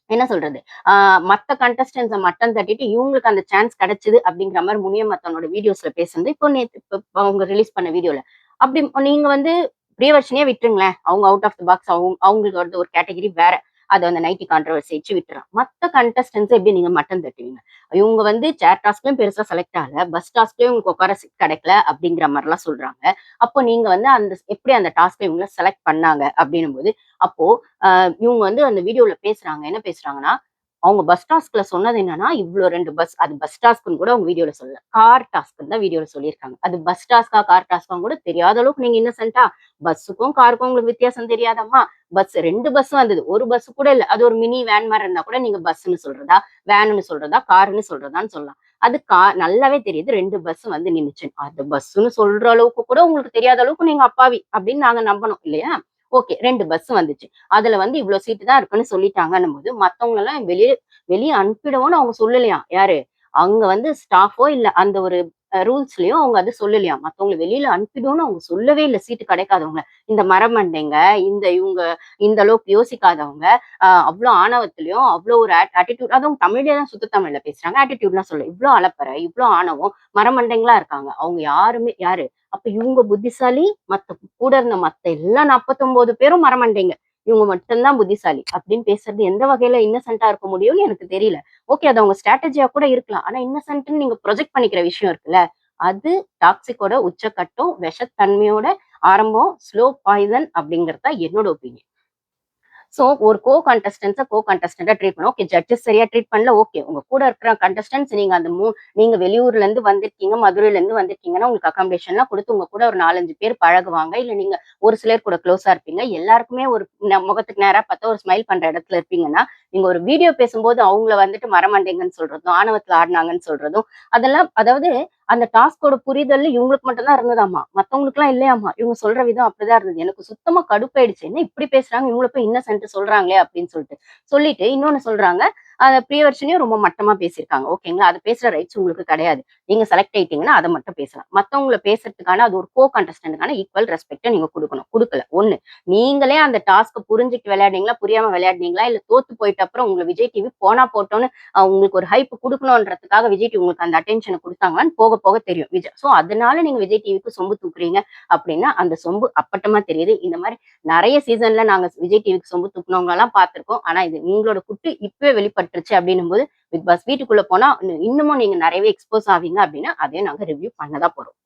என்ன சொல்றது? ஆ மத்த கண்டஸ்டன்ட்ஸ மட்டம் தட்டிட்டு, இவங்களுக்கு அந்த சான்ஸ் கிடைச்சது அப்படிங்கிற மாரி முனியம்மா தன்னோட வீடியோஸ்ல பேசுனது, இப்போ நேத்து அவங்க ரிலீஸ் பண்ண வீடியோல. அப்படி நீங்க வந்து பிரியதர்ஷினியே விட்டுருங்களேன். அவங்க அவுட் ஆஃப் த பாக்ஸ் அவங்களோடது ஒரு கேட்டகரி வேற. அதை வந்து நைட்டி கான்ட்ரவர்சி வச்சு விட்டுறான். மத்த கண்டஸ்டன்ஸ் எப்படி நீங்க மட்டன் தட்டுவீங்க? இவங்க வந்து சேர் டாஸ்க்லயும் பெருசா செலக்ட் ஆகல, பஸ் டாஸ்க்லயும் உங்களுக்கு உட்கார சீட் கிடைக்கல அப்படிங்கிற மாதிரிலாம் சொல்றாங்க. அப்போ நீங்க வந்து அந்த எப்படி அந்த டாஸ்க்ல இவங்கள செலக்ட் பண்ணாங்க அப்படின்னும் போது, அப்போ இவங்க வந்து அந்த வீடியோல பேசுறாங்க. என்ன பேசுறாங்கன்னா, அவங்க பஸ் டாஸ்க்ல சொன்னது என்னன்னா, இவ்ளோ 2 பஸ் அது பஸ் டாஸ்க்ன்னு கூட அவங்க வீடியோல சொல்லல. கார் டாஸ்க்ன்னு தான் வீடியோல சொல்லியிருக்காங்க. அது பஸ் டாஸ்க்கா, கார் டாஸ்க்கான்னு கூட தெரியாத அளவுக்கு நீங்க இன்னசென்ட்டா, பஸ்ஸுக்கும் காருக்கும் உங்களுக்கு வித்தியாசம் தெரியாதாம்மா? பஸ் 2 பஸ் வந்தது. ஒரு பஸ் கூட இல்ல. அது ஒரு மினி வேன் மாரி இருந்தா கூட நீங்க பஸ்ன்னு சொல்றதா, வேனுன்னு சொல்றதா, காருன்னு சொல்றதான்னு சொல்லலாம். அது நல்லாவே தெரியுது 2 பஸ் வந்து நின்னுச்சுன்னு. அது பஸ்ன்னு சொல்ற அளவுக்கு கூட உங்களுக்கு தெரியாத அளவுக்கு நீங்க அப்பாவி அப்படின்னு நாங்க நம்பணும் இல்லையா? ஓகே 2 பஸ் வந்துச்சு. அதுல வந்து இவ்ளோ சீட்டு தான் இருக்குன்னு சொல்லிட்டாங்கன்னும்போது, மத்தவங்களலாம் வெளிய அனுப்பிடவும்னு அவங்க சொல்லலையாம். யாரு? அங்க வந்து ஸ்டாஃபோ இல்ல அந்த ஒரு ரூல்ஸ்லயும் அவங்க அது சொல்லலையாம். மத்தவங்கள வெளியில அனுப்பிடுவோம்னு அவங்க சொல்லவே இல்ல சீட்டு கிடைக்காதவங்கள. இந்த மரமண்டைங்க, இவங்க இந்த அளவுக்கு யோசிக்காதவங்க, அவ்ளோ ஆணவத்திலயும், அவ்ளோ ஒரு ஆட்டிட்யூட் அதுவும் தமிழ்லயே தான் சுத்த தமிழ்ல பேசுறாங்க. ஆட்டிட்யூட்லாம் சொல்லல. இவ்ளோ அலப்பறை, இவ்ளோ ஆணவம், மரமண்டைங்களா இருக்காங்க. அவங்க யாருமே யாரு? அப்ப இவங்க புத்திசாலி, கூட இருந்த மத்த எல்லா 49 பேரும் மரமண்டைங்க. இவங்க மட்டும் தான் புத்திசாலி அப்படின்னு பேசுறது எந்த வகையில இன்னசென்ட்டா இருக்க முடியும்னு எனக்கு தெரியல. ஓகே அது அவங்க ஸ்ட்ராட்டஜியா கூட இருக்கலாம். ஆனா இன்னசென்ட்ன்னு நீங்க ப்ரொஜெக்ட் பண்ணிக்கிற விஷயம் இருக்குல்ல, அது டாக்ஸிக்கோட உச்சக்கட்டம், விஷத்தன்மையோட ஆரம்பம், ஸ்லோ பாய்சன் அப்படிங்கிறது தான் என்னோட ஒப்பீனியன். சோ ஒரு கோ கண்டஸ்டன்ட்டா ட்ரீட் பண்ணணும். ஓகே ஜட்ஜஸ் சரியா ட்ரீட் பண்ணல. ஓகே. உங்க கூட இருக்கிற கண்டஸ்டன்ட்ஸ் நீங்க நீங்க வெளியூர்ல இருந்து வந்திருக்கீங்க, மதுரையில இருந்து வந்திருக்கீங்கன்னா, உங்களுக்கு அக்காமடேஷன்லாம் குடுத்து உங்க கூட ஒரு 4, 5 பேர் பழகுவாங்க. இல்ல நீங்க ஒரு சிலர் கூட க்ளோஸா இருப்பீங்க. எல்லாருக்குமே ஒரு முகத்துக்கு நேரா பார்த்தா ஒரு ஸ்மைல் பண்ற இடத்துல இருப்பீங்கன்னா, நீங்க ஒரு வீடியோ பேசும்போது அவங்கள வந்துட்டு மரமண்டைங்கன்னு சொல்றதும், ஆணவத்துல ஆடுனாங்கன்னு சொல்றதும், அதெல்லாம் அதாவது அந்த டாஸ்க்கோட புரிதல் இவங்களுக்கு மட்டும் தான் இருந்ததாமா. மத்தவங்களுக்குலாம் இல்லையாமா. இவங்க சொல்ற விதம் அப்படிதான் இருந்தது. எனக்கு சுத்தமா கடுப்பாயிடுச்சு. என்ன இப்படி பேசுறாங்க? இவங்கள போய் இன்னசென்ட் சொல்றாங்களே அப்படின்னு சொல்லிட்டு. சொல்லிட்டு இன்னொன்னு சொல்றாங்க. பிரியதர்ஷினியும் ரொம்ப மட்டமா பேசியிருக்காங்க. ஓகேங்களா? அது பேசுற ரைட்ஸ் உங்களுக்கு கிடையாது. நீங்க செலக்ட் ஆயிட்டீங்கன்னா, அத மட்டும் பேசலாம். மத்தவங்கள பேசுறதுக்கான அது ஒரு கண்டஸ்டன்ட்க்கான ஈக்குவல் ரெஸ்பெக்ட்ட நீங்க குடுக்கணும். குடுக்கல. 1 நீங்களே அந்த டாஸ்க்க புரிஞ்சுட்டு விளையாடுனீங்களா? புரியாம விளையாடுனீங்களா? இல்ல தோத்து போயிட்ட அப்புறம் உங்கள விஜய் டிவி போனா போட்டோம்னு உங்களுக்கு ஒரு ஹைப் குடுக்கணும்ன்றதுக்காக விஜய் டிவி உங்களுக்கு அந்த அட்டென்ஷன குடுத்தாங்களான்னு போக போக தெரியும். சோ அதனால நீங்க விஜய் டிவிக்கு சொம்பு தூக்குறீங்க அப்படின்னா, அந்த சொம்பு அப்பட்டமா தெரியுது. இந்த மாரி நெறைய சீசன்ல நாங்க விஜய் டிவிக்கு சொம்பு தூக்குனவங்கலாம் பார்த்திருக்கோம். ஆனா இது உங்களோட குட்டு இப்பவே வெளிப்பட்டுருச்சு அப்படின்னும்போது, பிக் பாஸ் வீட்டுக்குள்ள போனா இன்னமும் நீங்க நெறையவே எக்ஸ்போஸ் ஆவீங்க அப்படின்னா, அதையும் நாங்க ரிவ்யூ பண்ண தான் போறோம்.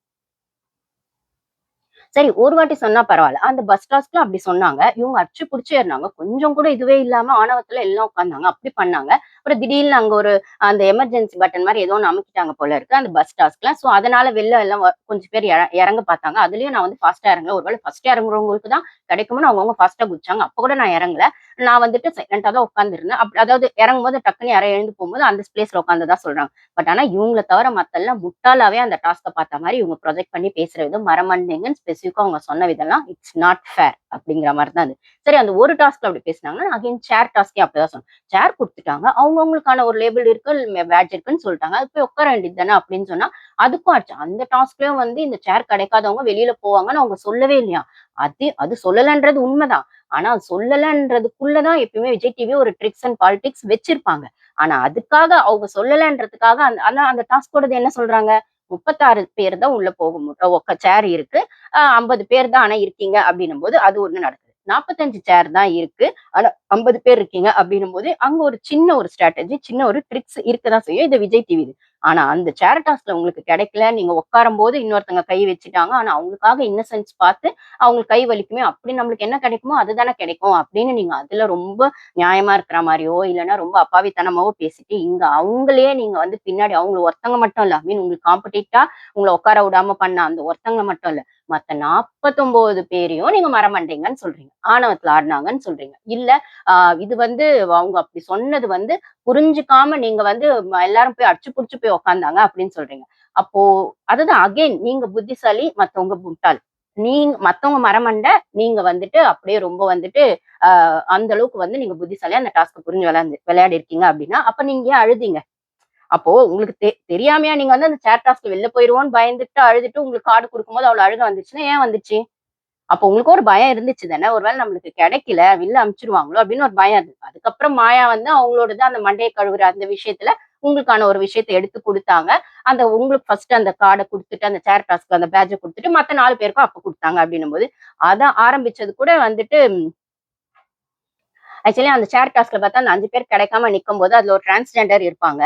சரி ஒரு வாட்டி சொன்னா பரவால்ல. அந்த பஸ் டாஸ்க்ல அப்படி சொன்னாங்க. இவங்க அச்சு புடிச்சு ஏறுனாங்க. கொஞ்சம் கூட இதுவே இல்லாம ஆணவத்துல எல்லாம் உட்கார்ந்தாங்க. அப்படி பண்ணாங்க. அப்புறம் திடீர்னு அங்க ஒரு அந்த எமர்ஜென்சி பட்டன் மாரி ஏதோ ஒண்ணு அமுக்கிட்டாங்க போல இருக்கு. அந்த பஸ் டாஸ்க்ல. சோ அதனால வெளில எல்லாம் கொஞ்சம் பேர் இறங்க பார்த்தாங்க. அதுலயும் நான் வந்து ஃபாஸ்ட்டா இறங்கல. ஒருவேளை ஃபர்ஸ்ட் இறங்குறவங்களுக்கு தான் கிடைக்கும்னு அவங்கவங்க ஃபாஸ்ட்டா குதிச்சாங்க. அப்ப கூட நான் இறங்கல. நான் வந்துட்டு சைலண்டா தான் உட்கார்ந்திருந்தேன். அதாவது இறங்கும்போது டக்குன்னு யாரோ எழுந்து போகும்போது அந்த பிளேஸ்ல உட்கார்ந்ததா சொல்றாங்க. பட் ஆனா இவங்கள தவிர மத்த எல்லாம் முட்டாளாவே அந்த டாஸ்க்க பார்த்த மாரி இவங்க ப்ரொஜெக்ட் பண்ணி பேசுற விதம் மறமண்டேங்கன்னு ஸ்பெசிஃபிக்கா அவங்க சொன்ன விதம்லாம் இட்ஸ் நாட் ஃபேர் அப்படிங்கிற மாரி தான் அது. சரி அந்த ஒரு டாஸ்க்ல அப்படி பேசினாங்கன்னா, அகைன் சேர் டாஸ்க்கே அப்படிதான் சொன்னேன். சேர் குடுத்துட்டாங்க. அவங்கவங்களுக்கான ஒரு லேபிள் இருக்கு, பேட்ஜ் இருக்குன்னு சொல்லிட்டாங்க. அது போய் உட்கார வேண்டியது தானே அப்படின்னு சொன்னா, அதுக்கும் ஆச்சு. அந்த டாஸ்க்லயும் வந்து இந்த சேர் கிடைக்காதவங்க வெளியில போவாங்கன்னு அவங்க சொல்லவே இல்லையாம். அது சொல்லலன்றது உண்மைதான். ஆனா சொல்லலன்றதுக்குள்ள தான் எப்பயுமே விஜய் டிவி ஒரு ட்ரிக்ஸ் அண்ட் பாலிடிக்ஸ் வச்சிருப்பாங்க. ஆனா அதுக்காக அவங்க சொல்லலன்றதுக்காக ஆனா அந்த டாஸ்க்கோடது என்ன சொல்றாங்க? 36 பேர் தான் உள்ள போக சேர் இருக்கு. 50 பேர் தான் ஆனா இருக்கீங்க அப்படின்னும்போது, அது ஒண்ணு நடக்குது. 45 சேர் தான் இருக்கு. ஆனா 50 பேர் இருக்கீங்க அப்படின்னும்போது, அங்க ஒரு சின்ன ஒரு ஸ்ட்ராட்டஜி, சின்ன ஒரு ட்ரிக்ஸ் இருக்க தான் செய்யும். இது விஜய் டிவி. ஆனா அந்த சேர் டாஸ்க்ல உங்களுக்கு கிடைக்கல. நீங்க உட்காரும்போது இன்னொருத்தங்க கை வச்சுட்டாங்க. ஆனா அவங்களுக்காக இன்னசென்ஸ் பார்த்து அவங்களுக்கு கை வலிக்குமே, அப்படி நம்மளுக்கு என்ன கிடைக்குமோ அதுதானே கிடைக்கும் அப்படின்னு நீங்க அதுல ரொம்ப நியாயமா இருக்கிற மாரியோ, இல்லன்னா ரொம்ப அப்பாவித்தனமாவோ பேசிட்டு, இங்க அவங்களே நீங்க வந்து பின்னாடி அவங்கள ஒருத்தங்க மட்டும் இல்ல. ஐ மீன் உங்களுக்கு காம்படிட்டா உங்கள உட்கார விடாம பண்ண அந்த ஒருத்தங்கள மட்டும் இல்ல. மத்த 49 பேரையும் நீங்க மறமண்டீங்கன்னு சொல்றீங்க. ஆணவத்துல ஆடுனாங்கன்னு சொல்றீங்க. இல்ல இது வந்து அவங்க அப்படி சொன்னது வந்து புரிஞ்சுக்காம நீங்க வந்து எல்லாரும் போய் அடிச்சு புடிச்சு போய் உட்கார்ந்தாங்க அப்படின்னு சொல்றீங்க. அப்போ அதுதான் அகைன் நீங்க புத்திசாலி, மத்தவங்க முட்டாள். மத்தவங்க மரமண்ட, நீங்க வந்துட்டு அப்படியே ரொம்ப வந்துட்டு அந்த அளவுக்கு வந்து நீங்க புத்திசாலியா அந்த டாஸ்க்க புரிஞ்சு விளையாடி இருக்கீங்க அப்படின்னா, அப்ப நீங்க ஏன் அழுதீங்க? அப்போ உங்களுக்கு தெரியாமயா நீங்க வந்து அந்த சேர் டாஸ்க்ல வெளில போயிருவோம்ன்னு பயந்துட்டு அழுதுட்டு உங்களுக்கு கார்டு குடுக்கும்போது அவ்வளவு அழுகை வந்துச்சுன்னா, ஏன் வந்துச்சு? அப்போ உங்களுக்கு ஒரு பயம் இருந்துச்சு தானே! ஒரு வேள நம்மளுக்கு கிடைக்கல, வெளில அனுப்பிச்சுருவாங்களோ அப்படின்னு ஒரு பயம் இருந்தது. அதுக்கப்புறம் மாயா வந்து அவங்களோடது அந்த மண்டைய கழுவுற அந்த விஷயத்துல உங்களுக்கான ஒரு விஷயத்த எடுத்து குடுத்தாங்க. அந்த உங்களுக்கு ஃபர்ஸ்ட் அந்த கார்ட குடுத்துட்டு, அந்த சேர் டாஸ்க் அந்த பேட்ஜ குடுத்துட்டு, மத்த 4 பேருக்கும் அப்ப குடுத்தாங்க அப்படின்னும்போது, அத ஆரம்பிச்சது கூட வந்துட்டு ஆக்சுவலி அந்த சேர் டாஸ்க்ல பார்த்தா அந்த 5 பேர் கிடைக்காம நிக்கும்போது, அதுல ஒரு டிரான்ஸ்ஜெண்டர் இருப்பாங்க.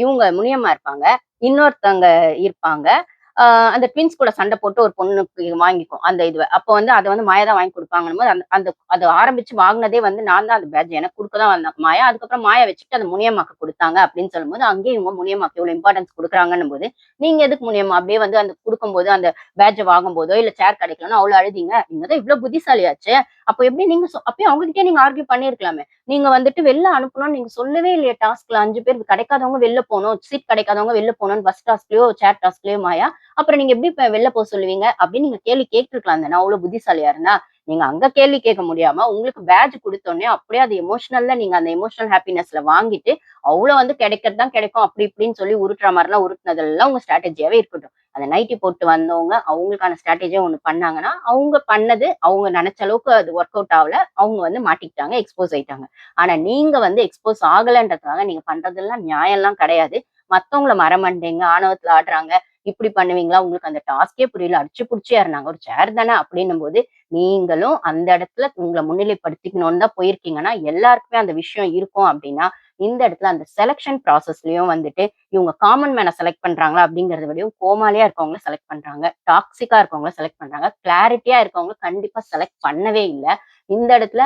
இவங்க முனியம்மா இருப்பாங்க. இன்னொருத்தவங்க இருப்பாங்க. ஆ அந்த ட்வின்ஸ் கூட சண்டை போட்டு ஒரு பொண்ணுக்கு வாங்கிக்கும். அந்த இதுவ. அப்போ வந்து அத வந்து மாயா தான் வாங்கி குடுப்பாங்கன்னும்போது, அந்த அந்த அத ஆரம்பிச்சு வாங்குனதே வந்து நான் தான் அந்த பேட்ஜ். எனக்கு குடுக்க தான் வந்தேன் மாயா. அதுக்கப்புறம் மாயா வச்சுட்டு அந்த முனியம்மாக்கு குடுத்தாங்க அப்படின்னு சொல்லும்போது, அங்கேயும் இவங்க முனியம்மாக்கு இவ்வளோ இம்பார்ட்டன்ஸ் குடுக்குறாங்கன்னும்போது, நீங்க எதுக்கு முனியம்மா அப்படியே வந்து அந்த குடுக்கும்போது, அந்த பேட்ஜ வாங்கும்போதோ, இல்ல சேர் கிடைக்கலன்னா அவ்ளோ அழுதீங்க? நீங்க தான் இவ்ளோ புத்திசாலியாச்சே! அப்போ எப்படி நீங்க அப்பயும் அவங்க கிட்டயே நீங்க ஆர்க்யூ பண்ணியிருக்கலாமே! நீங்க வந்துட்டு வெளில அனுப்பணும்னு நீங்க சொல்லவே இல்லையே டாஸ்க்ல 5 பேர் கிடைக்காதவங்க வெளில போணும். சீட் கிடைக்காதவங்க வெளில போணும்னு ஃபர்ஸ்ட் டாஸ்க்லயோ, சேர் டாஸ்க்லயோ மாயா. அப்புறம் நீங்க எப்படி இப்ப வெளில சொல்லுவீங்க? அப்படின்னு நீங்க கேள்வி கேட்டுருக்கலாம் தானே! அவ்ளோ புத்திசாலியா இருந்தா. நீங்க அங்க கேள்வி கேட்க முடியாம, உங்களுக்கு பேட்ஜ் குடுத்தோனே அப்படியே அது எமோஷனல்ல நீங்க அந்த எமோஷனல் ஹேப்பினஸ்ல வாங்கிட்டு, அவ்ளோ வந்து கிடைக்கிறது தான் கிடைக்கும் அப்படி இப்படின்னு சொல்லி உருட்டுற மாரிலாம் உருட்டுனதெல்லாம் உங்க ஸ்ட்ராட்டஜியாவே இருக்கட்டும். அந்த நைட்டி போட்டு வந்தவங்க, அவங்களுக்கான ஸ்ட்ராட்டஜியா ஒண்ணு பண்ணாங்கன்னா, அவங்க பண்ணது அவங்க நெனச்ச அளவுக்கு அது ஒர்க் அவுட் ஆவல. அவங்க வந்து மாட்டிக்கிட்டாங்க, எக்ஸ்போஸ் ஆயிட்டாங்க. ஆனா நீங்க வந்து எக்ஸ்போஸ் ஆகலன்றதுக்காக நீங்க பண்றதெல்லாம் நியாயம்லாம் கிடையாது. மத்தவங்கள மறமண்டேங்க, ஆணவத்துல ஆடுறாங்க. இப்படி பண்ணுவீங்களா? உங்களுக்கு அந்த டாஸ்க்கே புரியல. அடிச்சு புடிச்சு ஏறுனாங்க. ஒரு சேர் தானே அப்படின்னும்போது, நீங்களும் அந்த இடத்துல உங்கள முன்னிலைப்படுத்திக்கணும்னு தான் போயிருக்கீங்கன்னா, எல்லாருக்குமே அந்த விஷயம் இருக்கும் அப்படின்னா, இந்த இடத்துல அந்த செலக்ஷன் ப்ராசஸ்லயும் வந்துட்டு, இவங்க காமன் மேன செலக்ட் பண்றாங்களா அப்படிங்கிறத விடயும், கோமாளியா இருக்கவங்கள செலக்ட் பண்றாங்க. டாக்ஸிக்கா இருக்கவங்கள செலக்ட் பண்றாங்க. கிளாரிட்டியா இருக்கவங்கள கண்டிப்பா செலக்ட் பண்ணவே இல்ல. இந்த இடத்துல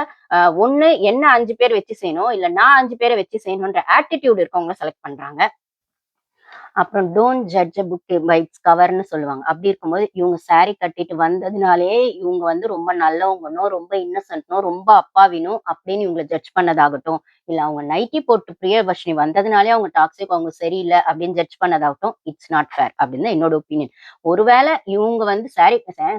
ஒண்ணு என்ன 5 பேர் வச்சு செய்யணும், இல்ல நான் 5 பேர வச்சு செய்யணுன்ற ஆட்டிட்யூட் இருக்கவங்கள செலக்ட் பண்றாங்க. அப்புறம் don't judge a book by its கவர்ன்னு சொல்லுவாங்க. அப்படி இருக்கும்போது, இவங்க சாரி கட்டிட்டு வந்ததுனாலேயே, இவங்க வந்து ரொம்ப நல்லவங்கனோ, ரொம்ப இன்னசென்ட்னோ, ரொம்ப அப்பாவினோ அப்படின்னு இவங்கள ஜட்ஜ் பண்ணதாகட்டும், இல்ல அவங்க நைட்டி போட்டு பிரியதர்ஷினி வந்ததுனாலே அவங்க டாக்ஸிக், அவங்க சரியில்ல அப்படின்னு ஜட்ஜ் பண்ணதாகட்டும், இட்ஸ் நாட் ஃபேர் அப்படின்னு தான் என்னோட ஒப்பீனியன். ஒருவேளை இவங்க வந்து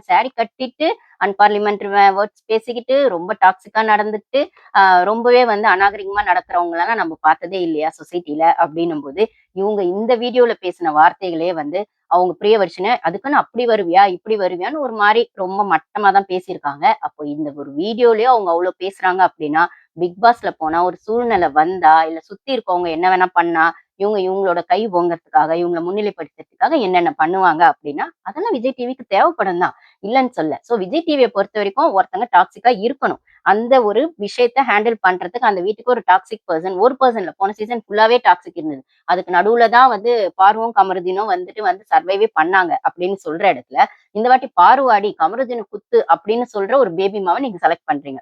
சாரி கட்டிட்டு அன்பார்லிமென்டரி வேர்ட்ஸ் பேசிக்கிட்டு, ரொம்ப டாக்ஸிக்கா நடந்துட்டு, அ ரொம்பவே வந்து அநாகரிகமா நடக்கிறவங்களலாம் நம்ம பார்த்ததே இல்லையா சொசைட்டில அப்படின்னும்போது, இவங்க இந்த வீடியோல பேசின வார்த்தைகளே வந்து, அவங்க பிரியதர்ஷினி அதுக்குன்னு அப்படி வருவியா? இப்படி வருவியான்னு ஒரு மாரி ரொம்ப மட்டமா தான் பேசியிருக்காங்க. அப்போ இந்த ஒரு வீடியோலயே அவங்க அவ்ளோ பேசுறாங்க அப்படின்னா, பிக் பாஸ்ல போனா ஒரு சூழ்நிலை வந்தா, இல்ல சுத்தி இருக்கவங்க என்ன வேணா பண்ணா, இவங்க இவங்களோட கை ஓங்கறதுக்காக, இவங்கள முன்னிலைப்படுத்துறதுக்காக என்னென்ன பண்ணுவாங்க அப்படின்னா, அதெல்லாம் விஜய் டிவிக்கு தேவைப்படும் தான். இல்லன்னு சொல்லல. விஜய் டிவிய பொறுத்தவரைக்கும் ஒருத்தங்க டாக்ஸிக்கா இருக்கணும். அந்த ஒரு விஷயத்த ஹேண்டில் பண்றதுக்கு அந்த வீட்டுக்கு ஒரு டாக்ஸிக் பெர்சன், ஒரு பெர்சன் இல்ல. போன சீசன் ஃபுல்லாவே டாக்ஸிக் இருந்தது. அதுக்கு நடுவுல தான் வந்து பார்வும், கமருதீனும் வந்துட்டு வந்து சர்வைவே பண்ணாங்க அப்படின்னு சொல்ற இடத்துல, இந்த வாட்டி பாரு அடி, கமருதீன குத்து அப்படின்னு சொல்ற ஒரு பேபிமாவ நீங்க செலக்ட் பண்றீங்க.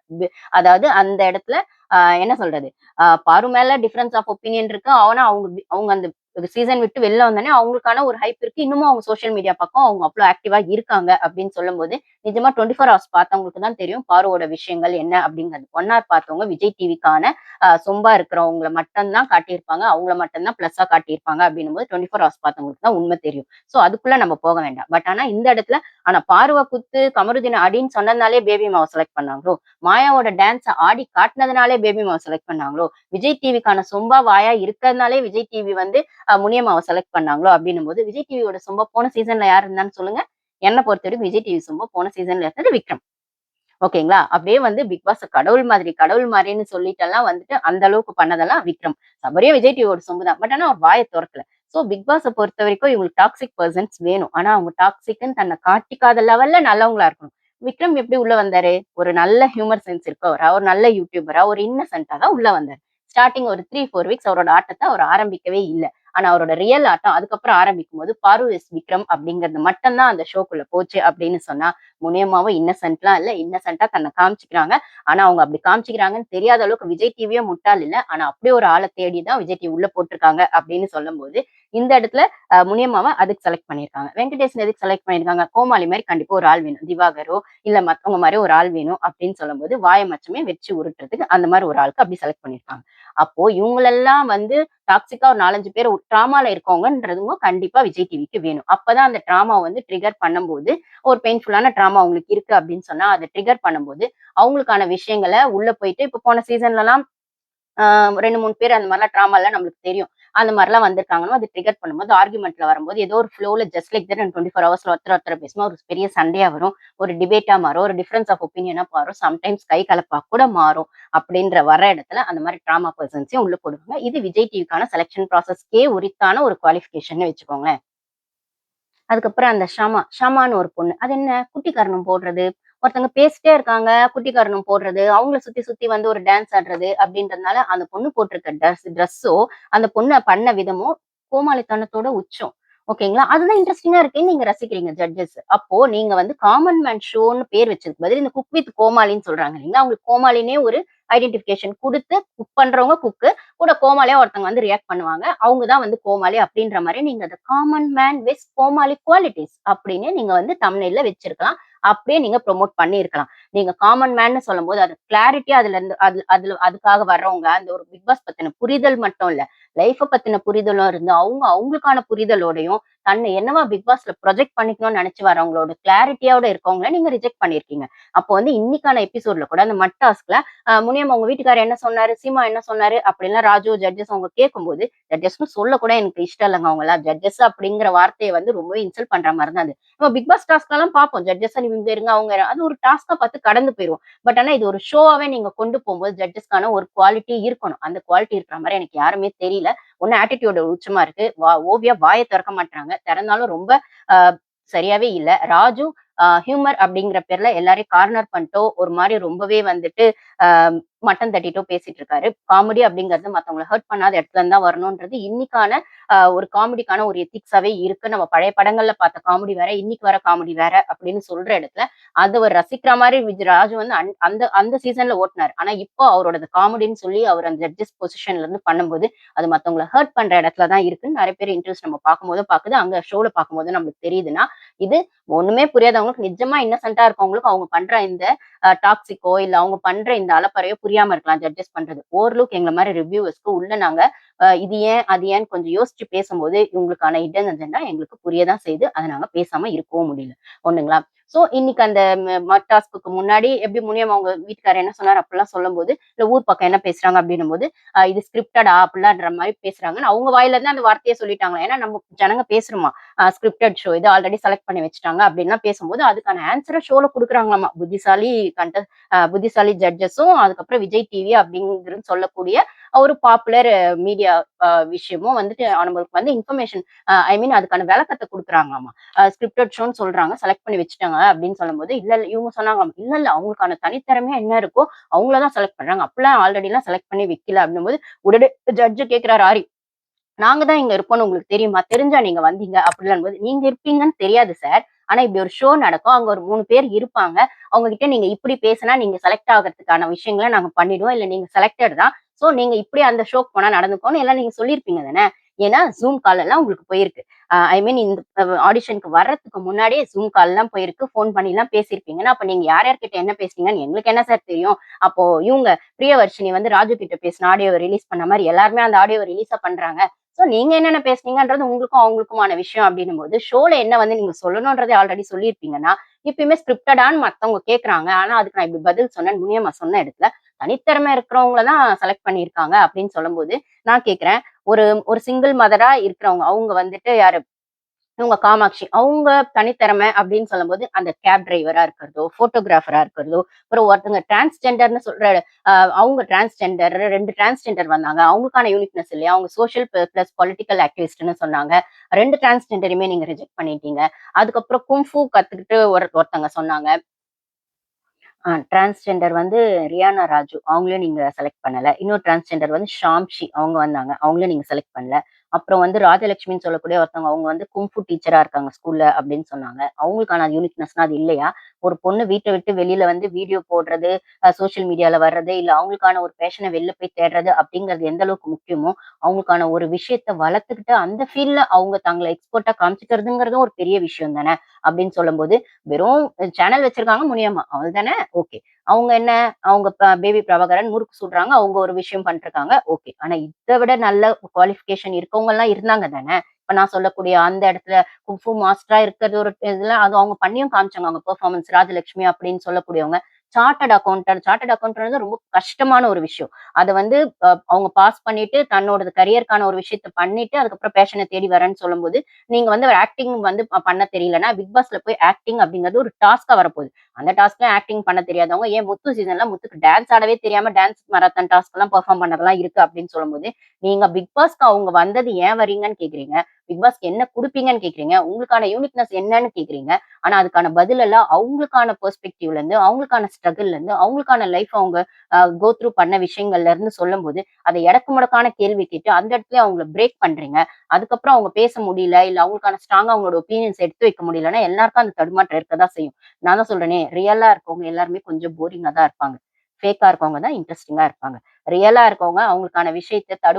அதாவது அந்த இடத்துல என்ன சொல்றது? பாரு மேல டிஃபரன்ஸ் ஆஃப் ஒப்பீனியன் இருக்கு. ஆனா அவங்க அந்த சீசன் விட்டு வெளில வந்தோனே அவங்களுக்கான ஒரு ஹைப் இருக்கு. இன்னமும் அவங்க சோசியல் மீடியா பக்கம் அவங்க அவ்ளோ ஆக்டிவா இருக்காங்க அப்படின்னு சொல்லும்போது, நிஜமா 24 ஹவர்ஸ் பார்த்தவங்களுக்கு தான் தெரியும் பாருவோட விஷயங்கள் என்ன அப்படிங்கிறது. ஒன் ஹவர் பார்த்தவங்க விஜய் டிவிக்கான சொம்பா இருக்கிறவங்கள மட்டும் தான் காட்டியிருப்பாங்க. அவங்கள மட்டும் தான் பிளஸ்ஸா காட்டியிருப்பாங்க அப்படின்னும்போது 24 ஹவர்ஸ் பார்த்தவங்களுக்கு தான் உண்மை தெரியும். அதுக்குள்ள நம்ம போக வேண்டாம். பட் ஆனா இந்த இடத்துல பார்வ குத்து, கமருதீன் அடின்னு சொன்னதுனாலே பேபி அம்மாவ செலக்ட் பண்ணாங்களோ? மாயாவோட டான்ஸ ஆடி காட்டுனதுனாலே பேபி அம்மாவ செலக்ட் பண்ணாங்களோ? விஜய் டிவிக்கான சொம்பா வாயா இருக்கிறதுனாலே விஜய் டிவி வந்து முனியம்மாவ செலக்ட் பண்ணாங்களோ? அப்படின்னும்போது விஜய் டிவியோட சொம்பா போன சீசன்ல யார் இருந்தான்னு சொல்லுங்க? என்ன பொறுத்தவரைக்கும் விஜய் டிவி சொம்பா போன சீசன்ல இருந்தது விக்ரம். ஓகேங்களா? அப்படியே வந்து பிக் பாஸ கடவுள் மாரின்னு சொல்லிட்டெல்லாம் வந்துட்டு அந்த அளவுக்கு பண்ணதெல்லாம் விக்ரம். சபரியும் விஜய் டிவியோட சொம்பு தான். பட் ஆனா அவர் வாய தொறக்கல. பிக் பாஸ பொறுத்தவரைக்கும் இவங்களுக்கு டாக்ஸிக் பெர்சன்ஸ் வேணும். ஆனா அவங்க டாக்ஸிக்ன்னு தன்னை காட்டிக்காத லெவல்ல நல்லவங்களா இருக்கணும். விக்ரம் எப்படி உள்ள வந்தாரு? ஒரு நல்ல ஹியூமர் சென்ஸ் இருக்கவரா, ஒரு நல்ல யூடியூபரா, ஒரு இன்னசென்ட்டா தான் உள்ள வந்தாரு. ஸ்டார்ட்டிங் ஒரு 3, 4 வீக்ஸ் அவரோட ஆட்டத்த அவர் ஆரம்பிக்கவே இல்ல. ஆனா அவரோட ரியல் ஆட்டம் அதுக்கப்புறம் ஆரம்பிக்கும்போது, "பாரு இஸ் விக்ரம்" அப்படிங்கிறது மட்டும் தான் அந்த ஷோக்குள்ள போச்சு அப்படின்னு சொன்னா, முனியம்மாவும் இன்னசென்ட்லாம் இல்ல. இன்னசென்ட்டா தன்னை காமிச்சுக்கிறாங்க. ஆனா அவங்க அப்படி காமிச்சுக்கிறாங்கன்னு தெரியாத அளவுக்கு விஜய் டிவியே முட்டாள் இல்ல. ஆனா அப்படி ஒரு ஆள தேடி தான் விஜய் டிவி உள்ள போட்டுருக்காங்க அப்படின்னு சொல்லும்போது, இந்த இடத்துல முனியம்மாவ அதுக்கு செலக்ட் பண்ணியிருக்காங்க. வெங்கடேஷன் எதுக்கு செலக்ட் பண்ணியிருக்காங்க? கோமாளி மாரி கண்டிப்பா ஒரு ஆள் வேணும். திவாகரோ, இல்ல மத்தவங்க மாரி ஒரு ஆள் வேணும் அப்படின்னு சொல்லும்போது, வாய மச்சமே வச்சு உருட்டுறதுக்கு அந்த மாரி ஒரு ஆளுக்கு அப்படி செலக்ட் பண்ணியிருக்காங்க. அப்போ இவங்களெல்லாம் வந்து டாக்ஸிக்கா ஒரு 4, 5 பேர் ட்ராமால இருக்கவங்கன்றதுங்க கண்டிப்பா விஜய் டிவிக்கு வேணும். அப்பதான் அந்த ட்ராமாவ வந்து ட்ரிகர் பண்ணும்போது, ஒரு பெயின்ஃபுல்லான ட்ராமா அவங்களுக்கு இருக்கு அப்படின்னு சொன்னா, அத ட்ரிகர் பண்ணும்போது, அவங்களுக்கான விஷயங்கள உள்ள போயிட்டு இப்ப போன சீசன்லலாம் 2, 3 பேர் அந்த மாரிலாம் ட்ராமாலாம் நம்மளுக்கு தெரியும். அந்த மாரிலாம் வந்திருக்காங்கன்னா, அது ட்ரிகர் பண்ணும்போது, ஆர்குமென்ட்ல வரும்போது, ஏதோ ஒரு ஃப்ளோல ஜஸ்ட் லைக் தட் 24 ஹவர்ஸ்ல ஒருத்தர பேசும்போது ஒரு பெரிய சண்டையா வரும். ஒரு டிபேட்டா மாறும். ஒரு டிஃபரன்ஸ் ஆஃப் ஒப்பீனியனா மாறும். சம்டைம்ஸ் கை கலப்பா கூட மாறும். அப்படின்ற வர இடத்துல அந்த மாரி ட்ராமா பெர்சன்ஸையும் உள்ள போடுவாங்க. இது விஜய் டிவிக்கான செலக்ஷன் ப்ராசஸ்க்கே உரித்தான ஒரு குவாலிஃபிகேஷன்னு வச்சுக்கோங்களேன். அதுக்கப்புறம் அந்த ஷமான்னு ஒரு பொண்ணு. அது என்ன குட்டி கரணம் போடுறது, ஒருத்தவங்க பேசிட்டே இருக்காங்க, குட்டிக்கரணம் போடுறது, அவங்கள சுத்தி சுத்தி வந்து ஒரு டான்ஸ் ஆடுறது அப்படின்றதுனால, அந்த பொண்ணு போட்டிருக்க ட்ரெஸ்ஸோ, அந்த பொண்ணு பண்ண விதமோ கோமாளித்தனத்தோட உச்சம். ஓகேங்களா? அதுதான் இன்ட்ரஸ்டிங்கா இருக்கேன்னு நீங்க ரசிக்கிறீங்க ஜட்ஜஸ். அப்போ நீங்க வந்து காமன் மேன் ஷோன்னு பேர் வச்சதுக்கு பதில் இந்த குக் வித் கோமாளின்னு சொல்றாங்க இல்லைங்களா? அவங்களுக்கு கோமாளின்னே ஒரு ஐடென்டிஃபிகேஷன் குடுத்து, குக் பண்றவங்க குக்கு, கூட கோமாளியா ஒருத்தவங்க வந்து ரியாக்ட் பண்ணுவாங்க. அவங்க தான் வந்து கோமாளி அப்படின்ற மாரி நீங்க அத காமன் மேன் வித் கோமாளி குவாலிட்டீஸ் அப்படின்னு நீங்க வந்து தம்ப்நெயில்ல வச்சிருக்கலாம். அப்படியே நீங்க ப்ரமோட் பண்ணியிருக்கலாம். நீங்க காமன் மேன்னு சொல்லும்போது, அது கிளாரிட்டியா அதுல இருந்து அதுல அதுக்காக வர்றவங்க, அந்த ஒரு பிக் பாஸ் பத்தின புரிதல் மட்டும் இல்ல. லைஃப்ப பத்தின புரிதலும் இருந்து, அவங்க அவங்களுக்கான புரிதலோடையும், தன்னை என்னவா பிக் பாஸ்ல ப்ரொஜெக்ட் பண்ணிக்கணும்னு நெனச்சு வரவங்களோட கிளாரிட்டியோட இருக்கவங்கள நீங்க ரிஜெக்ட் பண்ணியிருக்கீங்க. அப்போ வந்து இன்னைக்கான எபிசோட்ல கூட அந்த மட் டாஸ்க்ல முனியம்மா உங்க வீட்டுக்காரர் என்ன சொன்னாரு? சீமா என்ன சொன்னாரு? அப்படின்லாம் ராஜு, ஜட்ஜஸ் அவங்க கேட்கும்போது, ஜட்ஜஸ்ன்னு சொல்லக்கூட எனக்கு இஷ்டம் இல்லங்க அவங்கலாம். ஜட்ஜஸ் அப்படிங்கிற வார்த்தைய வந்து ரொம்பவே இன்சல்ட் பண்ற மாரி தான் அது. நம்ம பிக் பாஸ் டாஸ்க்லலாம் பார்ப்போம். ஜட்ஜஸா இவங்க இருங்க, அவங்க அது ஒரு டாஸ்க்கா பார்த்து கடந்து போயிருவோம். பட் ஆனா இது ஒரு ஷோவாவே நீங்க கொண்டு போம்போது ஜட்ஜஸ்க்கான ஒரு குவாலிட்டி இருக்கணும். அந்த குவாலிட்டி இருக்கிற மாரி எனக்கு யாருமே தெரியல. ஒண்ணு ஆட்டிட்யூட் உச்சமா இருக்கு. ஓவியா வாய திறக்க மாட்றாங்க. திறந்தாலும் ரொம்ப அ சரியாவே இல்ல. ராஜு ஹியூமர் அப்படிங்கிற பேர்ல எல்லாரையும் கார்னர் பண்ணிட்டோ, ஒரு மாரி ரொம்பவே வந்துட்டு அ மட்டம் தட்டிட்டோ பேசிட்டு இருக்காரு. காமெடி அப்படிங்கிறது மத்தவங்கள ஹர்ட் பண்ணாத இடத்துல இருந்து தான் வரணும்ன்றது இன்னைக்கான ஒரு காமெடிக்கான ஒரு எத்திக்ஸாவே இருக்கு. நம்ம பழைய படங்கள்ல பார்த்த காமெடி வேற, இன்னைக்கு வர காமெடி வேற அப்படின்னு சொல்ற இடத்துல, அத அவர் ரசிக்கிற மாரி ராஜு வந்து அந்த அந்த சீசன்ல ஓட்டுனாரு. ஆனா இப்போ அவரோடது காமெடின்னு சொல்லி அவர் அந்த ஜட்ஜஸ் பொசிஷன்ல இருந்து பண்ணும்போது, அது மத்தவங்கள ஹர்ட் பண்ற இடத்துல தான் இருக்குன்னு நெறைய பேர் இன்டர்வியூஸ் நம்ம பார்க்கும்போதும் பாக்குது. அங்க ஷோல பார்க்கும்போது நம்மளுக்கு தெரியுதுன்னா, இது ஒண்ணுமே புரியாதவங்களுக்கு நிஜமா இன்னசென்ட்டா இருக்கவங்களுக்கு அவங்க பண்ற இந்த டாக்ஸிக்கோ இல்ல அவங்க பண்ற இந்த அலப்பறையோ புரியாம இருக்கலாம் ஜட்ஜஸ் பண்றது. ஓரளவுக்கு எங்கள மாரி ரிவ்யூவர்ஸ்க்கு உள்ள நாங்க இது ஏன், அது ஏன்னு கொஞ்சம் யோசிச்சு பேசும்போது, இவங்களுக்கான ஹிடன் அஜெண்டா எங்களுக்கு புரிய தான் செய்யுது. அத நாங்க பேசாம இருக்கவும் முடியல. ஒண்ணுங்களா? சோ இன்னைக்கு அந்த மட் டாஸ்க்குக்கு முன்னாடி எப்படி முனியம் அவங்க வீட்டுக்காரர் என்ன சொன்னாரு அப்படிலாம் சொல்லும்போது, இல்ல ஊர் பக்கம் என்ன பேசுறாங்க அப்படின்னும்போது, இது ஸ்கிரிப்டடா அப்படிலான்ற மாரி பேசுறாங்கன்னு அவங்க வாயில இருந்து அந்த வார்த்தைய சொல்லிட்டாங்களாம். ஏன்னா நம்ம ஜனங்க பேசுறோமா, ஸ்கிரிப்டட் ஷோ இது ஆல்ரெடி செலக்ட் பண்ணி வச்சுட்டாங்க அப்படின்லாம் பேசும்போது, அதுக்கான ஆன்ஸர ஷோல குடுக்குறாங்களாமா. புத்திசாலி ஜட்ஜஸும், அதுக்கப்புறம் விஜய் டிவி அப்படிங்கிறது சொல்லக்கூடிய ஒரு பாப்புலர் மீடியா விஷயமும் வந்துட்டு நம்மளுக்கு வந்து இன்ஃபர்மேஷன் ஐ மீன் அதுக்கான விளக்கத்த குடுக்குறாங்களாமா. ஸ்கிரிப்டட் ஷோன்னு சொல்றாங்க. செலக்ட் பண்ணி வச்சுட்டாங்க அப்படின்னு சொல்லும்போது, இல்ல, இல்ல இவங்க சொன்னாங்களாம். இல்ல, இல்ல அவங்களுக்கான தனித்திறமையா என்ன இருக்கோ, அவங்கள தான் செலக்ட் பண்றாங்க. அப்பலாம் ஆல்ரெடிலாம் செலக்ட் பண்ணி வைக்கல அப்படின்னும்போது, உடனே ஜட்ஜ் கேட்கிறாரு ஆரி. நாங்க தான் இங்க இருப்போம்னு உங்களுக்கு தெரியுமா? தெரிஞ்சா நீங்க வந்தீங்க அப்படின்னும்போது, நீங்க இருப்பீங்கன்னு தெரியாது சார். ஆனா இப்படி ஒரு ஷோ நடக்கும். அங்க ஒரு 3 பேர் இருப்பாங்க. அவங்க கிட்ட நீங்க இப்படி பேசினா நீங்க செலக்ட் ஆகுறதுக்கான விஷயங்கள நாங்க பண்ணிடுவோம். இல்ல நீங்க செலக்டட் தான். சோ நீங்க இப்படி அந்த ஷோக்கு போனா நடந்துக்கோன்னு எல்லாம் நீங்க சொல்லியிருப்பீங்க தானே! ஏன்னா Zoom கால் எல்லாம் உங்களுக்கு போயிருக்கு. ஐ மீன் இந்த ஆடிஷனுக்கு வர்றதுக்கு முன்னாடியே Zoom கால்லாம் போயிருக்கு. ஃபோன் பண்ணிலாம் பேசியிருப்பீங்கன்னா, அப்ப நீங்க யார் யார்கிட்ட என்ன பேசுனீங்கன்னு எங்களுக்கு என்ன சார் தெரியும்? அப்போ இவங்க பிரியவர்ஷினி வந்து ராஜு கிட்ட பேசின ஆடியோவ ரிலீஸ் பண்ண மாரி எல்லாருமே அந்த ஆடியோவ ரிலீஸா பண்றாங்க. சோ நீங்க என்னென்ன பேசுனீங்கன்றது உங்களுக்கும் அவங்களுக்குமான விஷயம் அப்படின்னும்போது, ஷோல என்ன வந்து நீங்க சொல்லணும்ன்றத ஆல்ரெடி சொல்லியிருப்பீங்கன்னா, இப்பயுமே ஸ்கிரிப்டடான்னு மத்தவங்க கேட்கறாங்க. ஆனா அதுக்கு நான் இப்படி பதில் சொன்னேன்னு முனியம்மா சொன்ன இடத்துல, தனித்திறமை இருக்கிறவங்கள தான் செலக்ட் பண்ணியிருக்காங்க அப்படின்னு சொல்லும்போது, நான் கேட்கிறேன், ஒரு ஒரு சிங்கிள் மதரா இருக்கிறவங்க, அவங்க வந்துட்டு யாரு இவங்க காமாட்சி. அவங்க தனித்திறமை அப்படின்னு சொல்லும்போது, அந்த கேப் டிரைவரா இருக்கிறதோ, ஃபோட்டோகிராஃபரா இருக்கிறதோ, அப்புறம் ஒருத்தங்க டிரான்ஸ்ஜெண்டர்ன்னு சொல்ற அ அவங்க டிரான்ஸ்ஜெண்டர் 2 டிரான்ஸ்ஜெண்டர் வந்தாங்க. அவங்களுக்கான யூனிக்னெஸ் இல்லையா? அவங்க சோஷியல் பிளஸ் பொலிட்டிக்கல் ஆக்டிவிஸ்ட்ன்னு சொன்னாங்க. 2 டிரான்ஸ்ஜெண்டரையுமே நீங்க ரிஜெக்ட் பண்ணிட்டீங்க. அதுக்கப்புறம் குங்ஃபூ கத்துக்கிட்டு ஒருத்தங்க சொன்னாங்க. டிரான்ஸ்ஜெண்டர் வந்து ரியானா ராஜு. அவங்களையும் நீங்க செலக்ட் பண்ணல. இன்னொரு டிரான்ஸ்ஜெண்டர் வந்து ஷாம்ஷி அவங்க வந்தாங்க. அவங்களையும் நீங்க செலக்ட் பண்ணல. அப்புறம் வந்து ராஜலட்சுமின்னு சொல்லக்கூடிய ஒருத்தவங்க, அவங்க வந்து குங்ஃபூ டீச்சரா இருக்காங்க ஸ்கூல்ல அப்படின்னு சொன்னாங்க. அவங்களுக்கான யூனிக்னஸ்னா அது இல்லையா? ஒரு பொண்ணு வீட்ட விட்டு வெளியில வந்து வீடியோ போடுறது, சோசியல் மீடியால வர்றது, இல்ல அவங்களுக்கான ஒரு பேஷன வெளில போய் தேடுறது அப்படிங்கிறது எந்த அளவுக்கு முக்கியமோ, அவங்களுக்கான ஒரு விஷயத்த வளர்த்துக்கிட்டு அந்த ஃபீல்ட்ல அவங்க தங்கள எக்ஸ்பர்ட்டா காமிச்சுக்கிறதுங்கிறதும் ஒரு பெரிய விஷயம் தானே! அப்படின்னு சொல்லும்போது, வெறும் சேனல் வச்சிருக்காங்க முனியம்மா. அவ்வளதானே? ஓகே. அவங்க என்ன, அவங்க பேபி பிரபாகரன் முறுக்கு சுடுறாங்க. அவங்க ஒரு விஷயம் பண்ணிட்டுருக்காங்க. ஓகே. ஆனா இத விட நல்ல குவாலிஃபிகேஷன் இருக்கவங்கலாம் இருந்தாங்க தானே! இப்ப நான் சொல்லக்கூடிய அந்த இடத்துல குங்ஃபூ மாஸ்டரா இருக்கிறது ஒரு இதுல அது அவங்க பண்ணியும் காமிச்சாங்க. அவங்க பெர்ஃபார்மன்ஸ் ராஜலட்சுமி அப்படின்னு சொல்லக்கூடியவங்க. சார்ட்டர்ட் அக்கவுண்டன்ட் ரொம்ப கஷ்டமான ஒரு விஷயம். அத வந்து அவங்க பாஸ் பண்ணிட்டு தன்னோட கரியருக்கான ஒரு விஷயத்த பண்ணிட்டு, அதுக்கப்புறம் பேஷன தேடி வரேன்னு சொல்லும்போது, நீங்க வந்து ஒரு ஆக்டிங் வந்து பண்ண தெரியலன்னா, பிக் பாஸ்ல போய் ஆக்டிங் அப்படிங்கிறது ஒரு டாஸ்க்கா வரப்போகுது. அந்த டாஸ்க்ல ஆக்டிங் பண்ண தெரியாதவங்க, ஏன் முத்து சீசன்ல முத்துக்கு டான்ஸ் ஆடவே தெரியாம டான்ஸ் மாரத்தான் டாஸ்க்லாம் பெர்ஃபார்ம் பண்ணதெல்லாம் இருக்கு அப்படின்னு சொல்லும்போது, நீங்க பிக் பாஸ்க்கு அவங்க வந்தது ஏன் வரீங்கன்னு கேட்கிறீங்க. பிக் பாஸ்க்கு என்ன குடுப்பீங்கன்னு கேக்குறீங்க. உங்களுக்கான யூனிக்னெஸ் என்னன்னு கேக்குறீங்க. ஆனா அதுக்கான பதில் எல்லாம் அவங்களுக்கான பெர்ஸ்பெக்டிவ்ல இருந்து, அவங்களுக்கான ஸ்ட்ரகிள்ல இருந்து, அவங்களுக்கான லைஃப் அவங்க கோ த்ரூ பண்ண விஷயங்கள்ல இருந்து சொல்லும்போது, அத எடக்கு முடக்கான கேள்வி கேட்டு அந்த இடத்துலயே அவங்கள பிரேக் பண்றீங்க. அதுக்கப்புறம் அவங்க பேச முடியல, இல்ல அவங்களுக்கான ஸ்ட்ராங்கா அவங்களோட ஒப்பீனியன்ஸ் எடுத்து வைக்க முடியலன்னா, எல்லாருக்கும் அந்த தடுமாற்றம் இருக்கதான் செய்யும். நான் தான் சொல்றேனே, ரியலா இருக்கவங்க எல்லாருமே கொஞ்சம் போரிங்கா தான் இருப்பாங்க. ஃபேக்கா இருக்கவங்க தான் இன்ட்ரஸ்டிங்கா இருப்பாங்க. ரியலா இருக்கவங்க அவங்களுக்கான விஷயத்த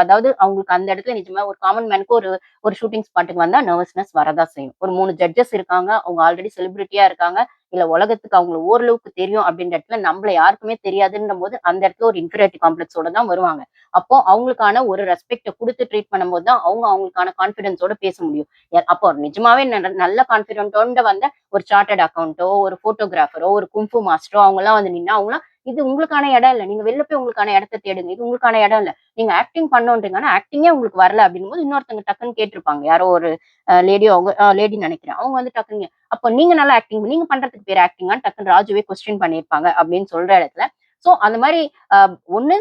அதாவது அவங்களுக்கு அந்த இடத்துல நிஜமா ஒரு காமன் மேனுக்கு ஒரு ஒரு ஷூட்டிங் ஸ்பாட்டுக்கு வந்தா நர்வஸ்னஸ் வரதான் செய்யும். ஒரு 3 ஜட்ஜஸ் இருக்காங்க. அவங்க ஆல்ரெடி செலிபிரிட்டியா இருக்காங்க. இல்ல உலகத்துக்கு அவங்கள ஓரளவுக்கு தெரியும் அப்படின்ற இடத்துல நம்மள யாருக்குமே தெரியாதுன்னும்போது, அந்த இடத்துல ஒரு இன்ஃபீரியாரிட்டி காம்ப்ளெக்ஸோட தான் வருவாங்க. அப்போ அவங்களுக்கான ஒரு ரெஸ்பெக்ட்ட குடுத்து ட்ரீட் பண்ணும்போது தான் அவங்க அவங்களுக்கான கான்ஃபிடன்ஸோட பேச முடியும். அப்போ நிஜமாவே நல்ல கான்ஃபிடென்ட்டோட வந்த ஒரு சார்ட்டர்ட் அக்கவுண்டோ, ஒரு ஃபோட்டோகிராஃபரோ, ஒரு குங்ஃபூ மாஸ்டரோ அவங்கலாம் வந்து நின்னா, அவங்கலாம் இது உங்களுக்கான இடம் இல்ல. நீங்க வெளில போய் உங்களுக்கான இடத்த தேடுங்க. இது உங்களுக்கான இடம் இல்ல. நீங்க ஆக்டிங் பண்ணணுன்றீங்க. ஆனா ஆக்டிங்கே உங்களுக்கு வரல அப்படின்னும்போது இன்னொருத்தவங்க டக்குன்னு கேட்டிருப்பாங்க. யாரோ ஒரு லேடியோ அவங்க லேடி நெனைக்கிறேன். அவங்க வந்து டக்குன்னு அப்ப நீங்க நல்லா ஆக்டிங் நீங்க பண்றதுக்கு பேரு ஆக்டிங்கான்னு டக்குன்னு ராஜுவே கொஸ்டின் பண்ணியிருப்பாங்க அப்படின்னு சொல்ற இடத்துல, சோ அந்த மாரி அ ஒண்ணு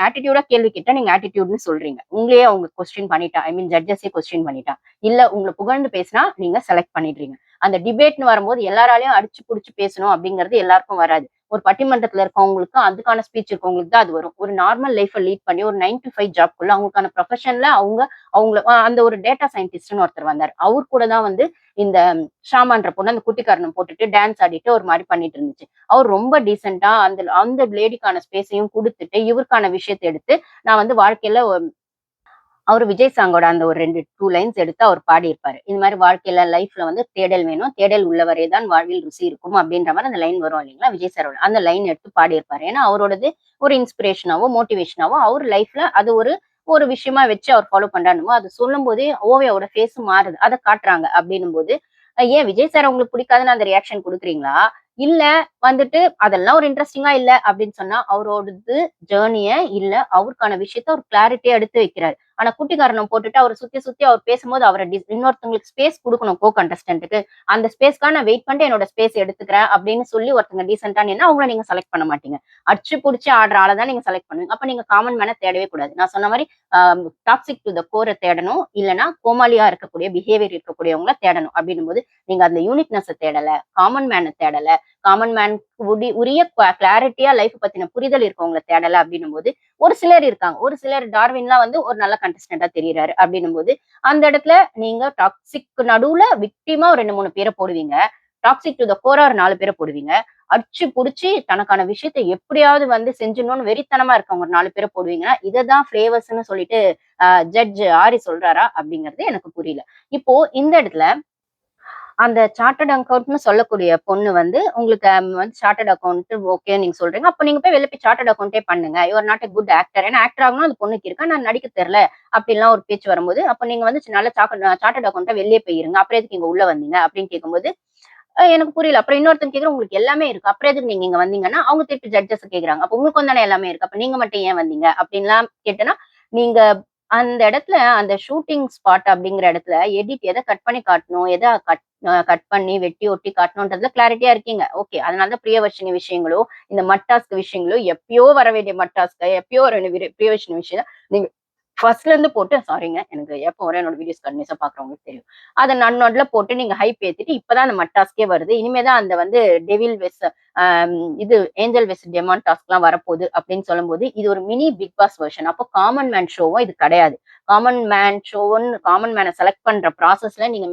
ஆட்டிட்யூடா கேள்வி கேட்டா நீங்க ஆட்டிட்யூட்ன்னு சொல்றீங்க. உங்களையே அவங்க கொஸ்டின் பண்ணிட்டா. ஐ மீன் ஜட்ஜஸே கொஸ்டின் பண்ணிட்டா. இல்ல உங்கள புகழ்ந்து பேசினா நீங்க செலக்ட் பண்ணிடுறீங்க. அந்த டிபேட்ன்னு வரும்போது எல்லாராலயும் அடிச்சு புடிச்சு பேசணும் அப்படிங்கிறது எல்லாருக்கும் வராது. ஒரு பட்டிமன்றத்துல இருக்கவங்களுக்கு அதுக்கான ஸ்பீச் இருக்கவங்களுக்கு தான் அது வரும். ஒரு நார்மல் லைஃப்ப லீட் பண்ணி ஒரு 9 to 5 ஜாப்க்குள்ள அவங்களுக்கான ப்ரொஃபஷன்ல அவங்கள அந்த ஒரு டேட்டா சயின்டிஸ்ட்ன்னு ஒருத்தர் வந்தாரு. அவர் கூட தான் வந்து இந்த ஷாமான்ற பொண்ணு அந்த குட்டிக்கரணம் போட்டுட்டு டான்ஸ் ஆடிட்டு ஒரு மாரி பண்ணிட்டு இருந்துச்சு. அவர் ரொம்ப டீசென்ட்டா அந்த அந்த லேடிக்கான ஸ்பேஸையும் குடுத்துட்டு, இவருக்கான விஷயத்த எடுத்து நான் வந்து வாழ்க்கையில அவரு விஜய் சாங்கோட அந்த ஒரு 2 லைன்ஸ் எடுத்து அவர் பாடியிருப்பாரு. இந்த மாரி வாழ்க்கையில லைஃப்ல வந்து தேடல் வேணும். தேடல் உள்ளவரை தான் வாழ்வில் ருசி இருக்கும் அப்படின்ற மாரி அந்த லைன் வரும் இல்லைங்களா? விஜய் சாரோட. அந்த லைன் எடுத்து பாடியிருப்பாரு. ஏன்னா அவரோடது ஒரு இன்ஸ்பிரேஷனாவோ, மோட்டிவேஷனாவோ அவர் லைஃப்ல அது ஒரு ஒரு விஷயமா வச்சு அவர் ஃபாலோ பண்றாருன்னும் அது சொல்லும்போதே ஓவியாவோட ஃபேஸும் மாறுது. அத காட்டுறாங்க அப்படின்னும்போது, ஏன் விஜய் சார உங்களுக்கு பிடிக்காதுன்னு அந்த ரியாக்ஷன் குடுக்குறீங்களா? இல்ல வந்துட்டு அதெல்லாம் ஒரு இன்ட்ரஸ்டிங்கா இல்ல அப்படின்னு சொன்னா, அவரோடது ஜர்னிய இல்ல அவருக்கான விஷயத்த அவர் கிளாரிட்டியா எடுத்து வைக்கிறாரு. ஆனா குட்டிக்காரன போட்டுட்டு அவர சுத்தி, சுத்தி அவர் பேசும்போது அவர இன்னொருத்தவங்களுக்கு ஸ்பேஸ் குடுக்கணும் கண்டெஸ்டன்ட்க்கு. அந்த ஸ்பேஸ்க்காக நான் வெயிட் பண்ணிட்டு என்னோட ஸ்பேஸ் எடுத்துக்கிறேன் அப்படின்னு சொல்லி ஒருத்தங்க டீசென்ட்டா நின்னா அவங்கள நீங்க செலக்ட் பண்ண மாட்டீங்க. அடிச்சு புடிச்சு ஆடுற ஆள தான் நீங்க செலக்ட் பண்ணுவீங்க. அப்ப நீங்க காமன் மேன தேடவே கூடாது. நான் சொன்ன மாரி அ டாக்ஸிக் டூ த கோர தேடணும். இல்லன்னா கோமாளியா இருக்கக்கூடிய பிஹேவியர் இருக்கக்கூடியவங்கள தேடணும். அப்படின்னும்போது நீங்க அந்த யூனிக்னெஸ்ஸ தேடல, காமன் மேன தேடல, காமன் மேன் உரிய கிளாரிட்டியா லைஃப் பத்தின புரிதல் இருக்கவங்கள தேடல அப்படின்னும்போது ஒரு சிலர் இருக்காங்க. ஒரு சிலர் டார்வின்லாம் வந்து ஒரு நல்ல கண்டஸ்டன்ட்டா தெரியிறாரு அப்டின்னும்போது, அந்த இடத்துல நீங்க டாக்ஸிக் நடுவுல விக்டிமா ஒரு 2, 3 பேர போடுவீங்க. டாக்ஸிக் டூ த கோரா ஒரு 4 பேர போடுவீங்க. அடிச்சு புடிச்சு தனக்கான விஷயத்த எப்படியாவது வந்து செஞ்சுடணும்னு வெறித்தனமா இருக்கவங்க ஒரு 4 பேர போடுவீங்கன்னா, இத தான் ஃப்ளேவர்ஸ்ன்னு சொல்லிட்டு ஜட்ஜ் ஆரி சொல்றாரா? அப்படிங்கிறது எனக்கு புரியல. இப்போ இந்த இடத்துல அந்த சார்ட்டர்ட் அக்கவுண்ட்ன்னு சொல்லக்கூடிய பொண்ணு வந்து உங்களுக்கு வந்து சார்ட்டர்ட் அக்கவுண்ட் ஓகே நீங்க சொல்றீங்க. அப்ப நீங்க போய் வெளில போய் சார்ட்டர்ட் அக்கவுண்டே பண்ணுங்க. You are not a good actor. ஏன்னா ஆக்டர் ஆகணும்னு அந்த பொண்ணுக்கு இருக்கு. ஆனா நடிக்க தெரியல. அப்படின்லாம் ஒரு பேச்சு வரும்போது, அப்ப நீங்க வந்து நல்ல சார்ட்டர்ட் அக்கவுண்டா வெளியே போயிருங்க. அப்புறம் எதுக்கு இங்க உள்ள வந்தீங்க? அப்படின்னு கேட்கும்போது, எனக்கு புரியல. அப்புறம் இன்னொருத்தங்க கேட்கிறேன், உங்களுக்கு எல்லாமே இருக்கு. அப்புறம் எதுக்கு நீங்க இங்க வந்தீங்கன்னா, அவங்க திருப்பி ஜட்ஜஸ் கேட்கறாங்க. அப்ப உங்களுக்கும் தானே எல்லாமே இருக்கு. அப்ப நீங்க மட்டும் ஏன் வந்தீங்க? அப்படின்லாம் கேட்டேன்னா, நீங்க அந்த இடத்துல அந்த ஷூட்டிங் ஸ்பாட் அப்படிங்கிற இடத்துல எடிட் எத கட் பண்ணி காட்டணும், எத கட் பண்ணி வெட்டி ஒட்டி காட்டணும்ன்றதுல கிளாரிட்டியா இருக்கீங்க. ஓகே. அதனால தான் பிரியவர்ஷினி விஷயங்களோ, இந்த மட்டாஸ்க் விஷயங்களோ எப்பயோ வர வேண்டிய மட்டாஸ்க்க எப்பயோ வர வேண்டிய பிரியவர்ஷினி விஷயம் நீங்க ஃபர்ஸ்ட்ல இருந்து போட்டு சாரிங்க. எனக்கு எப்போ வர என்னோட வீடியோஸ் கன்டினியூஸா பார்க்குறவங்களுக்கு தெரியும். அத நடுநடுல போட்டு நீங்க ஹைப் ஏத்திட்டு இப்பதான் அந்த மட்டாஸ்க்கே வருது. இனிமே தான் அந்த வந்து டெவில் வெஸ் அம் இது ஏஞ்சல் வெஸ் டெமான் டாஸ்க்லாம் வரப்போகுது அப்படின்னு சொல்லும்போது, இது ஒரு மினி பிக் பாஸ் வெர்ஷன். அப்போ காமன் மேன் ஷோவும் இது கிடையாது. காமன் மேன செலக்ட் பண்ற ப்ராசஸ்ல நீங்க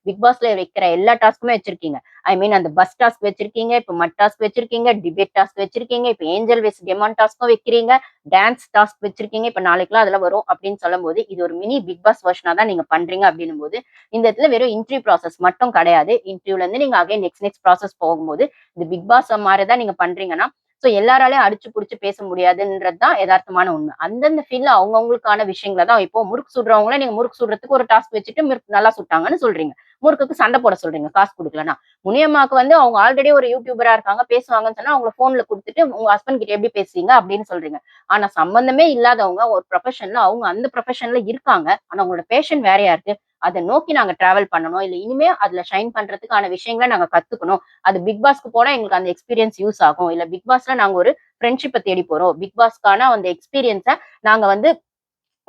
பிக் பாஸ்ல வைக்கிற எல்லா டாஸ்க்குமே வச்சிருக்கீங்க. ஐ மீன் அந்த பஸ் டாஸ்க் வச்சிருக்கீங்க, இப்ப மட் டாஸ்க் வச்சிருக்கீங்க, டிபேட் டாஸ்க் வச்சிருக்கீங்க, இப்ப ஏஞ்சல் வெஸ் டெமான் டாஸ்க்கும் வைக்கிறீங்க, டான்ஸ் டாஸ்க் வச்சிருக்கீங்க. இப்ப நாளைக்குலாம் அதுல வரும் அப்படின்னு சொல்லும்போது, இது ஒரு மினி பிக் பாஸ் வெர்ஷனா தான் நீங்க பண்றீங்க அப்படின்னும்போது, இந்த இடத்துல வெறும் இன்டர்வியூ ப்ராசஸ் மட்டும் கிடையாது. இன்டர்வியூல இருந்து நீங்க அகைன் நெக்ஸ்ட் ப்ராசஸ் போகும்போது, இது பிக் பாஸ் மாரி தான் நீங்க பண்றீங்கன்னா, சோ எல்லாராலயும் அடிச்சு புடிச்சு பேச முடியாதுன்றது தான் எதார்த்தமான உண்மை. அந்தந்த ஃபீல்ட்ல அவங்கவங்களுக்கான விஷயங்கள தான் இப்போ முறுக்கு சுடுறவங்கள நீங்க முறுக்கு சுடுறதுக்கு ஒரு டாஸ்க் வச்சுட்டு நல்லா சுட்டாங்கன்னு சொல்றீங்க. முறுக்குக்கு சண்டை போட சொல்றீங்க காசு குடுக்கலன்னா. முனியம்மாக்கு வந்து அவங்க ஆல்ரெடி ஒரு யூடியூபரா இருக்காங்க, பேசுவாங்கன்னு சொன்னா அவங்கள ஃபோன்ல குடுத்துட்டு உங்க ஹஸ்பண்ட் கிட்ட எப்படி பேசுவீங்க அப்படின்னு சொல்றீங்க. ஆனா சம்பந்தமே இல்லாதவங்க ஒரு ப்ரொஃபஷன்ல அவங்க அந்த ப்ரொஃபஷன்ல இருக்காங்க. ஆனா உங்களோட பேஷன் வேறயா இருக்கு. அத நோக்கி நாங்க டிராவல் பண்ணணும். இல்ல இனிமே அதுல ஷைன் பண்றதுக்கான விஷயங்கள நாங்க கத்துக்கணும். அது பிக் பாஸ்க்கு போனா எங்களுக்கு அந்த எக்ஸ்பீரியன்ஸ் யூஸ் ஆகும். இல்ல பிக் பாஸ்ல நாங்க ஒரு ஃப்ரெண்ட்ஷிப்ப தேடி போறோம். பிக் பாஸ்க்கான அந்த எக்ஸ்பீரியன்ஸ நாங்க வந்து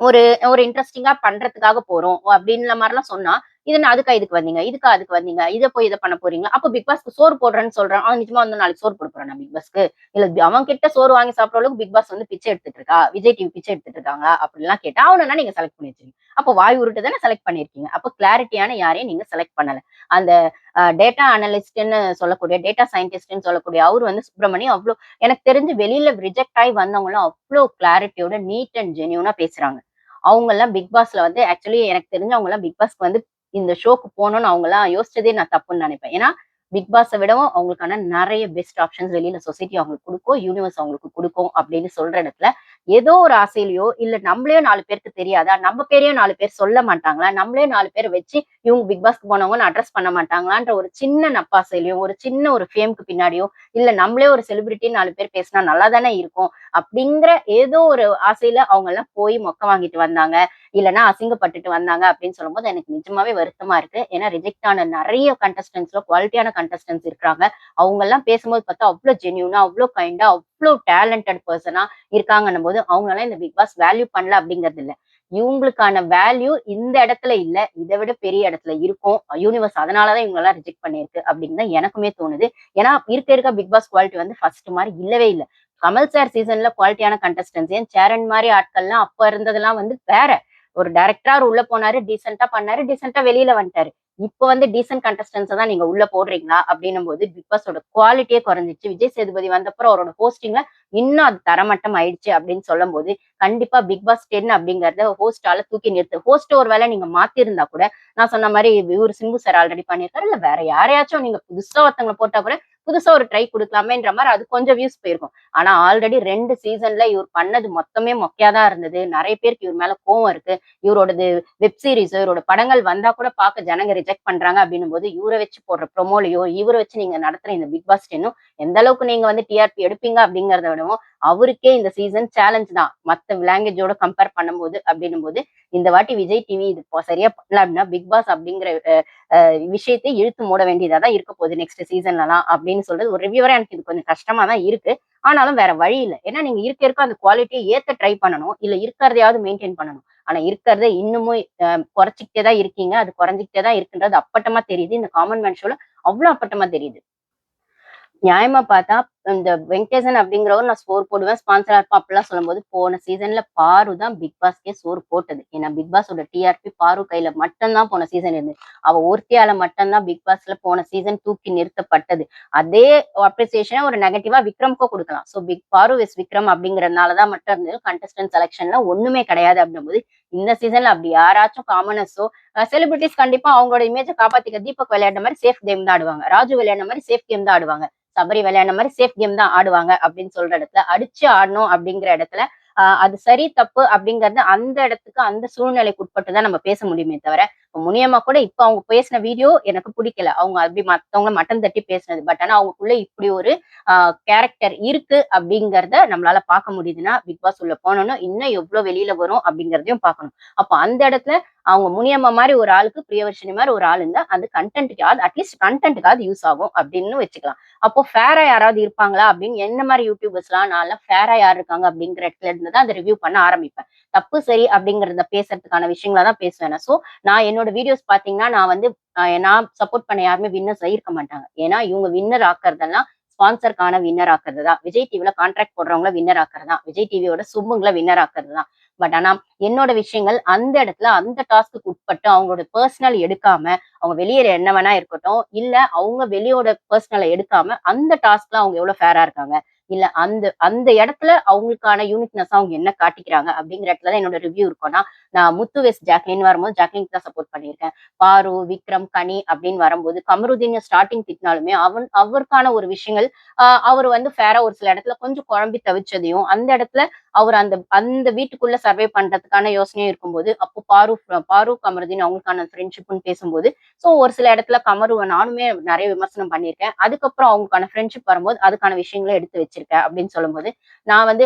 ஒரு ஒரு இன்ட்ரெஸ்டிங்கா பண்றதுக்காக போறோம் அப்படின்ற மாதிரிலாம் சொன்னா, இதுக்கு வந்தீங்க? அதுக்கு வந்தீங்க? இத போய் இத பண்ண போறீங்களா? அப்ப பிக் பாஸ்க்கு சோறு போடுறேன்னு சொல்றான். அவன் நிஜமா வந்து நாளைக்கு சோறு போட போறானா பிக் பாஸ்க்கு? இல்ல அவன் கிட்ட சோறு வாங்கி சாப்பிடுற அளவுக்கு பிக் பாஸ் வந்து பிச்சை எடுத்துட்டு இருக்கா? விஜய் டிவி பிச்சை எடுத்துட்டு இருக்காங்களா? அப்படிலாம் கேட்டா, அவனன்னா நீங்க செலக்ட் பண்ணி வச்சிருக்கீங்க. அப்ப வாய் உருட்டு தானே செலக்ட் பண்ணியிருக்கீங்க. அப்ப கிளாரிட்டியான யாரையும் நீங்க செலக்ட் பண்ணல. அந்த டேட்டா அனலிஸ்ட்ன்னு சொல்லக்கூடிய, டேட்டா சயின்டிஸ்ட்ன்னு சொல்லக்கூடிய அவரு வந்து சுப்ரமணியம் எனக்கு தெரிஞ்சு வெளியில ரிஜெக்ட் ஆயி வந்தவங்கலாம் அவ்ளோ கிளாரிட்டியோட நீட் அண்ட் ஜென்யூனா பேசுறாங்க. அவங்கலாம் பிக் பாஸ்ல வந்து ஆக்சுவலி எனக்கு தெரிஞ்சு அவங்கலாம் பிக் பாஸ்க்கு வந்து இந்த ஷோக்கு போணும்னு அவங்கலாம் யோசிச்சதே நான் தப்புன்னு நெனைப்பேன். ஏன்னா, பிக் பாஸ விடவும் அவங்களுக்கான நெறைய பெஸ்ட் ஆப்ஷன்ஸ் வெளியில சொசைட்டி அவங்களுக்கு குடுக்கும். யூனிவர்ஸ் அவங்களுக்கு குடுக்கும் அப்படின்னு சொல்ற இடத்துல, ஏதோ ஒரு ஆசையிலயோ, இல்ல நம்மளயோ 4 பேருக்கு தெரியாதா? நம்ம பேரையும் 4 பேர் சொல்ல மாட்டாங்களா? நம்மளே 4 பேர வச்சு இவங்க பிக் பாஸ்க்கு போனவங்கன்னு அட்ரஸ் பண்ண மாட்டாங்களான்ற ஒரு சின்ன நப்பாசையிலயும், ஒரு சின்ன ஒரு ஃபேம்க்கு பின்னாடியோ, இல்ல நம்மளே ஒரு செலிபிரிட்டின்னு 4 பேர் பேசினா நல்லா தானே இருக்கும். அப்படிங்கிற ஏதோ ஒரு ஆசையில அவங்கலாம் போய் மொக்க வாங்கிட்டு வந்தாங்க. இல்லன்னா அசிங்கப்பட்டுட்டு வந்தாங்க அப்படின்னு சொல்லும்போது எனக்கு நிஜமாவே வருத்தமா இருக்கு. ஏன்னா ரிஜெக்ட் ஆன நெறைய கண்டஸ்டன்ட்ஸ்ல குவாலிட்டியான கண்டஸ்டன்ட்ஸ் இருக்காங்க. அவங்கலாம் பேசும்போது பார்த்தா அவ்ளோ ஜென்யூனா, அவ்ளோ கைண்டா, அவ்ளோ டேலண்டட் பெர்சனா இருக்காங்கன்னும்போது, அவங்களலாம் இந்த பிக் பாஸ் வேல்யூ பண்ணல அப்படிங்கிறது இல்ல. இவங்களுக்கான வேல்யூ இந்த இடத்துல இல்ல. இத விட பெரிய இடத்துல இருக்கும். யூனிவர்ஸ் அதனால தான் இவங்களலாம் ரிஜெக்ட் பண்ணியிருக்கு அப்படின்னு தான் எனக்குமே தோணுது. ஏன்னா இருக்க பிக் பாஸ் குவாலிட்டி வந்து ஃபர்ஸ்ட் மாரி இல்லவே இல்ல. கமல் சார் சீசன்ல குவாலிட்டியான கண்டஸ்டன்ட்ஸ் ஏன் சேரன் மாரி ஆட்கள்லாம் அப்ப இருந்ததெல்லாம் வந்து வேற. ஒரு டைரக்டரா அவரு உள்ள போனாரு, டீசென்ட்டா பண்ணாரு, டீசென்ட்டா வெளியில வந்துட்டாரு. இப்ப வந்து டீசென்ட் கண்டஸ்டன்ட்ஸ தான் நீங்க உள்ள போடுறீங்களா? அப்படின்னும்போது பிக் பாஸோட குவாலிட்டியே குறைஞ்சிருச்சு. விஜய் சேதுபதி வந்தப்புறம் அவரோட ஹோஸ்டிங்ல இன்னும் அது தரமட்டம் ஆயிடுச்சு அப்படின்னு சொல்லும்போது, கண்டிப்பா பிக் பாஸ் 10 அப்படிங்கிறத ஹோஸ்ட்டால தூக்கி நிறுத்து. ஹோஸ்ட்ட ஒரு வேளை நீங்க மாத்தியிருந்தா கூட, நான் சொன்ன மாரி இவரு சிம்பு சார் ஆல்ரெடி பண்ணியிருக்காரு. இல்ல வேற யாரையாச்சும் நீங்க புதுசா ஒருத்தவங்கள போட்டா கூட, புதுசா ஒரு ட்ரை குடுக்கலாமேன்ற மாரி அது கொஞ்சம் வியூஸ் போயிருக்கும். ஆனா ஆல்ரெடி 2 சீசன்ல இவர் பண்ணது மொத்தமே மொக்கையா தான் இருந்தது. நெறைய பேருக்கு இவர் மேல கோவம் இருக்கு. இவரோடது வெப் சீரிஸ், இவரோட படங்கள் வந்தா கூட பார்க்க ஜனங்க ரிஜெக்ட் பண்றாங்க அப்டின்னும்போது, இவர வச்சு போடுற ப்ரொமோலயோ, இவர வச்சு நீங்க நடத்துற இந்த பிக் பாஸ் 10 எந்த அளவுக்கு நீங்க வந்து டிஆர்பி எடுப்பீங்க அப்டிங்கிறத விடவும், அவருக்கே இந்த சீசன் சேலஞ்ச் தான். மத்த லாங்குவேஜோட கம்பேர் பண்ணும்போது அப்டின்னும்போது, இந்த வாட்டி விஜய் டிவி இது சரியா பண்ணல அப்டின்னா, பிக் பாஸ் அப்டிங்கிற விஷயத்தை இழுத்து மூட வேண்டியதா தான் இருக்க போகுது நெக்ஸ்ட் சீசன்லலாம் அப்படின்னு சொல்றது ஒரு ரிவ்யூவரா எனக்கு இது கொஞ்சம் கஷ்டமா தான் இருக்கு. ஆனாலும் வேற வழி இல்ல. ஏன்னா நீங்க இருக்க அந்த குவாலிட்டிய ஏத்த ட்ரை பண்ணணும். இல்ல இருக்கிறதையாவது மெயின்டெயின் பண்ணணும். ஆனா இருக்கிறத இன்னமும் குறைச்சுக்கிட்டே தான் இருக்கீங்க. அது குறைஞ்சுகிட்டே தான் இருக்குன்றது அப்பட்டமா தெரியுது. இந்த காமன் மேன் ஷோல அவ்ளோ அப்பட்டமா தெரியுது. நியாயமா பார்த்தா, இந்த வெங்கடேசன் அப்படிங்கிறவர் நான் சோறு போடுவேன், ஸ்பான்சரா இருப்பேன் அப்படிலாம் சொல்லும்போது, போன சீசன்ல பாரு தான் பிக் பாஸ்க்கே சோறு போட்டது. ஏன்னா பிக் பாஸோட டிஆர்பி பாரு கையில மட்டும் தான் போன சீசன் இருந்தது. அவ ஒருத்தியால மட்டும் தான் பிக் பாஸ்ல போன சீசன் தூக்கி நிறுத்தப்பட்டது. அதே அப்ரிசியேஷன ஒரு நெகட்டிவா விக்ரம்க்கும் குடுக்கலாம். பாரு விஸ் விக்ரம் அப்படிங்கிறதுனால தான் மட்டும் இருந்தது. கண்டஸ்டன்ட் செலக்ஷன்ல ஒண்ணுமே கிடையாது அப்படின்னும்போது, இந்த சீசன்ல அப்படி யாராச்சும் காமனர்ஸோ, செலிபிரிட்டீஸ் கண்டிப்பா அவங்களோட இமேஜ காப்பாத்திக்க தீபக் விளையாடுன மாரி சேஃப் கேம் தான் ஆடுவாங்க. ராஜு விளையாடுன மாரி சேஃப் கேம் தான் ஆடுவாங்க. சபரி விளையாடுன மாரி சேஃப் கேம் தான் ஆடுவாங்க அப்படின்னு சொல்ற இடத்துல, அடிச்சு ஆடணும் அப்படிங்கிற இடத்துல, அது சரி, தப்பு அப்படிங்கிறது அந்த இடத்துக்கு, அந்த சூழ்நிலைக்கு உட்பட்டு தான் நம்ம பேச முடியுமே தவிர, இப்ப முனியம்மா கூட இப்ப அவங்க பேசின வீடியோ எனக்கு புடிக்கல. அவங்க அப்படி மத்தவங்கள மட்டம் தட்டி பேசினது. பட் ஆனா அவங்களுக்குள்ள இப்படி ஒரு கேரக்டர் இருக்கு அப்படிங்கிறத நம்மளால பார்க்க முடியுதுன்னா, பிக் பாஸ் உள்ள போனோம்னா, இன்னும் எவ்ளோ வெளியில வரும் அப்படிங்கிறதையும் பார்க்கணும். அப்ப அந்த இடத்துல அவங்க முனியம்மா மாரி ஒரு ஆளுக்கு, பிரியதர்ஷினி மாரி ஒரு ஆள் இருந்தா, அது கன்டென்ட்க்காவது அட்லீஸ்ட் கன்டென்ட்க்காவது யூஸ் ஆகும் அப்படின்னு வச்சுக்கலாம். அப்போ ஃபேரா யாராவது இருப்பாங்களா அப்படின்னு என்ன மாரி யூடியூபர்ஸ்லாம் நான்லாம் ஃபேரா யார் இருக்காங்க அப்படிங்கிற இடத்துல இருந்து தான் அத ரிவ்யூ பண்ண ஆரம்பிப்பேன். தப்பு, சரி அப்படிங்கிறத பேசுறதுக்கான விஷயங்களா தான் பேசுவேன் நான். நான் என்னோட வீடியோஸ் பார்த்தீங்கன்னா, நான் வந்து நான் சப்போர்ட் பண்ண யாருமே வின்னர்ஸா இருக்க மாட்டாங்க. ஏன்னா இவங்க வின்னர் ஆக்குறதெல்லாம் ஸ்பான்சர்க்கான வின்னர் ஆக்குறது தான். விஜய் டிவில கான்ட்ராக்ட் போடுறவங்கள வின்னர் ஆக்குறது தான். விஜய் டிவியோட சுப்புங்கள வின்னர் ஆக்குறது தான். பட் ஆனா என்னோட விஷயங்கள் அந்த இடத்துல அந்த டாஸ்க்குக்கு உட்பட்டு அவங்களோட பெர்சனல் எடுக்காம, அவங்க வெளியில என்ன வேணா இருக்கட்டும். இல்ல அவங்க வெளியோட பெர்சனல எடுக்காம, அந்த டாஸ்க்ல அவங்க எவ்வளவு ஃபேரா இருக்காங்க. இல்ல அந்த அந்த இடத்துல அவங்களுக்கான யூனிக்னெஸ்ஸா அவங்க என்ன காட்டிக்கிறாங்க அப்படிங்கிற இடத்துல தான் என்னோட ரிவ்யூ இருக்கும்னா, நான் முத்து வெஸ் ஜாக்லின் வரும்போது ஜாக்லின்க்கு தான் சப்போர்ட் பண்ணியிருக்கேன். பாரு, விக்ரம், கனி அப்படின்னு வரும்போது கமருதீன் ஸ்டார்ட்டிங் திட்டினாலுமே அவருக்கான ஒரு விஷயங்கள் அவரு வந்து ஃபேரா ஒரு சில இடத்துல கொஞ்சம் குழம்பி தவிச்சதையும், அந்த இடத்துல அவர் அந்த அந்த வீட்டுக்குள்ள சர்வே பண்றதுக்கான யோசனையும் இருக்கும்போது, அப்போ பாரு கமருதீன் அவங்களுக்கான ஃப்ரெண்ட்ஷிப்ன்னு பேசும்போது, ஒரு சில இடத்துல நானுமே நெறைய விமர்சனம் பண்ணியிருக்கேன். அதுக்கப்புறம் அவங்களுக்கான ஃப்ரெண்ட்ஷிப் வரும்போது, அதுக்கான விஷயங்கள எடுத்து வச்சிருக்கேன் அப்படின்னு சொல்லும்போது, நான் வந்து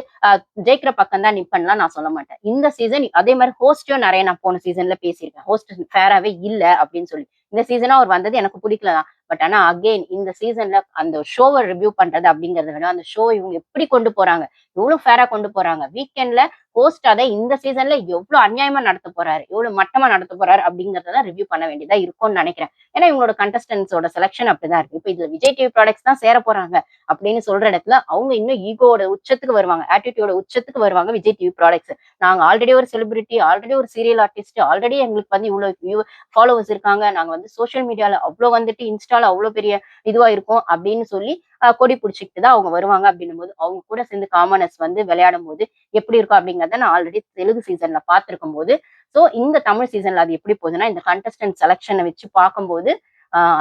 ஜெயிக்கிற பக்கம் தான் நிப்பேன்லாம் நான் சொல்ல மாட்டேன். இந்த சீசன் அதே மாரி ஹோஸ்ட்டும் நெறைய நான் போன சீசன்ல பேசியிருக்கேன். ஹோஸ்ட் ஃபேராவே இல்ல அப்படின்னு சொல்லி. இந்த சீசனும் அவர் வந்தது எனக்கு பிடிக்கல தான். பட் ஆனா அகெயின் இந்த சீசன்ல அந்த ஷோவை ரிவ்யூ பண்றது அப்படிங்கறத விட அந்த ஷோவை இவங்க எப்படி கொண்டு போறாங்க, எவ்வளவு ஃபேரா கொண்டு போறாங்க. வீக்கெண்ட்ல ஹோஸ்ட் அதை இந்த சீசன்ல எவ்வளவு அநியாயமா நடத்த போறாரு, எவ்வளவு மட்டமா நடத்த போறாரு அப்படிங்கறத ரிவ்யூ பண்ண வேண்டியதா இருக்கும்னு நினைக்கிறேன். ஏன்னா இவங்களோட கண்டஸ்டன்ஸோட செலக்ஷன் அப்படிதான் இருக்கு. இப்ப இதுல விஜய் டிவி ப்ராடக்ட்ஸ் தான் சேர போறாங்க அப்படின்னு சொல்ற இடத்துல அவங்க இன்னும் ஈகோட உச்சத்துக்கு வருவாங்க, ஆட்டிடியூட உச்சத்துக்கு வருவாங்க விஜய் டிவி ப்ராடக்ட்ஸ். நாங்க ஆல்ரெடி ஒரு செலிபிரிட்டி, ஆல்ரெடி ஒரு சீரியல் ஆர்டிஸ்ட், ஆல்ரெடி எங்களுக்கு வந்து இவ்வளவு ஃபாலோவர்ஸ் இருக்காங்க, நாங்க வந்து சோஷியல் மீடியால அவ்வளவு வந்துட்டு இன்ஸ்டால அவ்வளவு பெரிய இதுவா இருக்கும் அப்படின்னு சொல்லி கொடி பிடிச்சிக்கிட்டு தான் அவங்க வருவாங்க. அப்படின்னும் போது அவங்க கூட சேர்ந்து காமனஸ் வந்து விளையாடும் போது எப்படி இருக்கும் அப்படிங்கறத நான் ஆல்ரெடி தெலுங்கு சீசன்ல பார்த்திருக்கும் போது, சோ இந்த தமிழ் சீசன்ல அது எப்படி போகுதுன்னா இந்த கண்டஸ்டன்ட் செலக்ஷனை வச்சு பார்க்கும்போது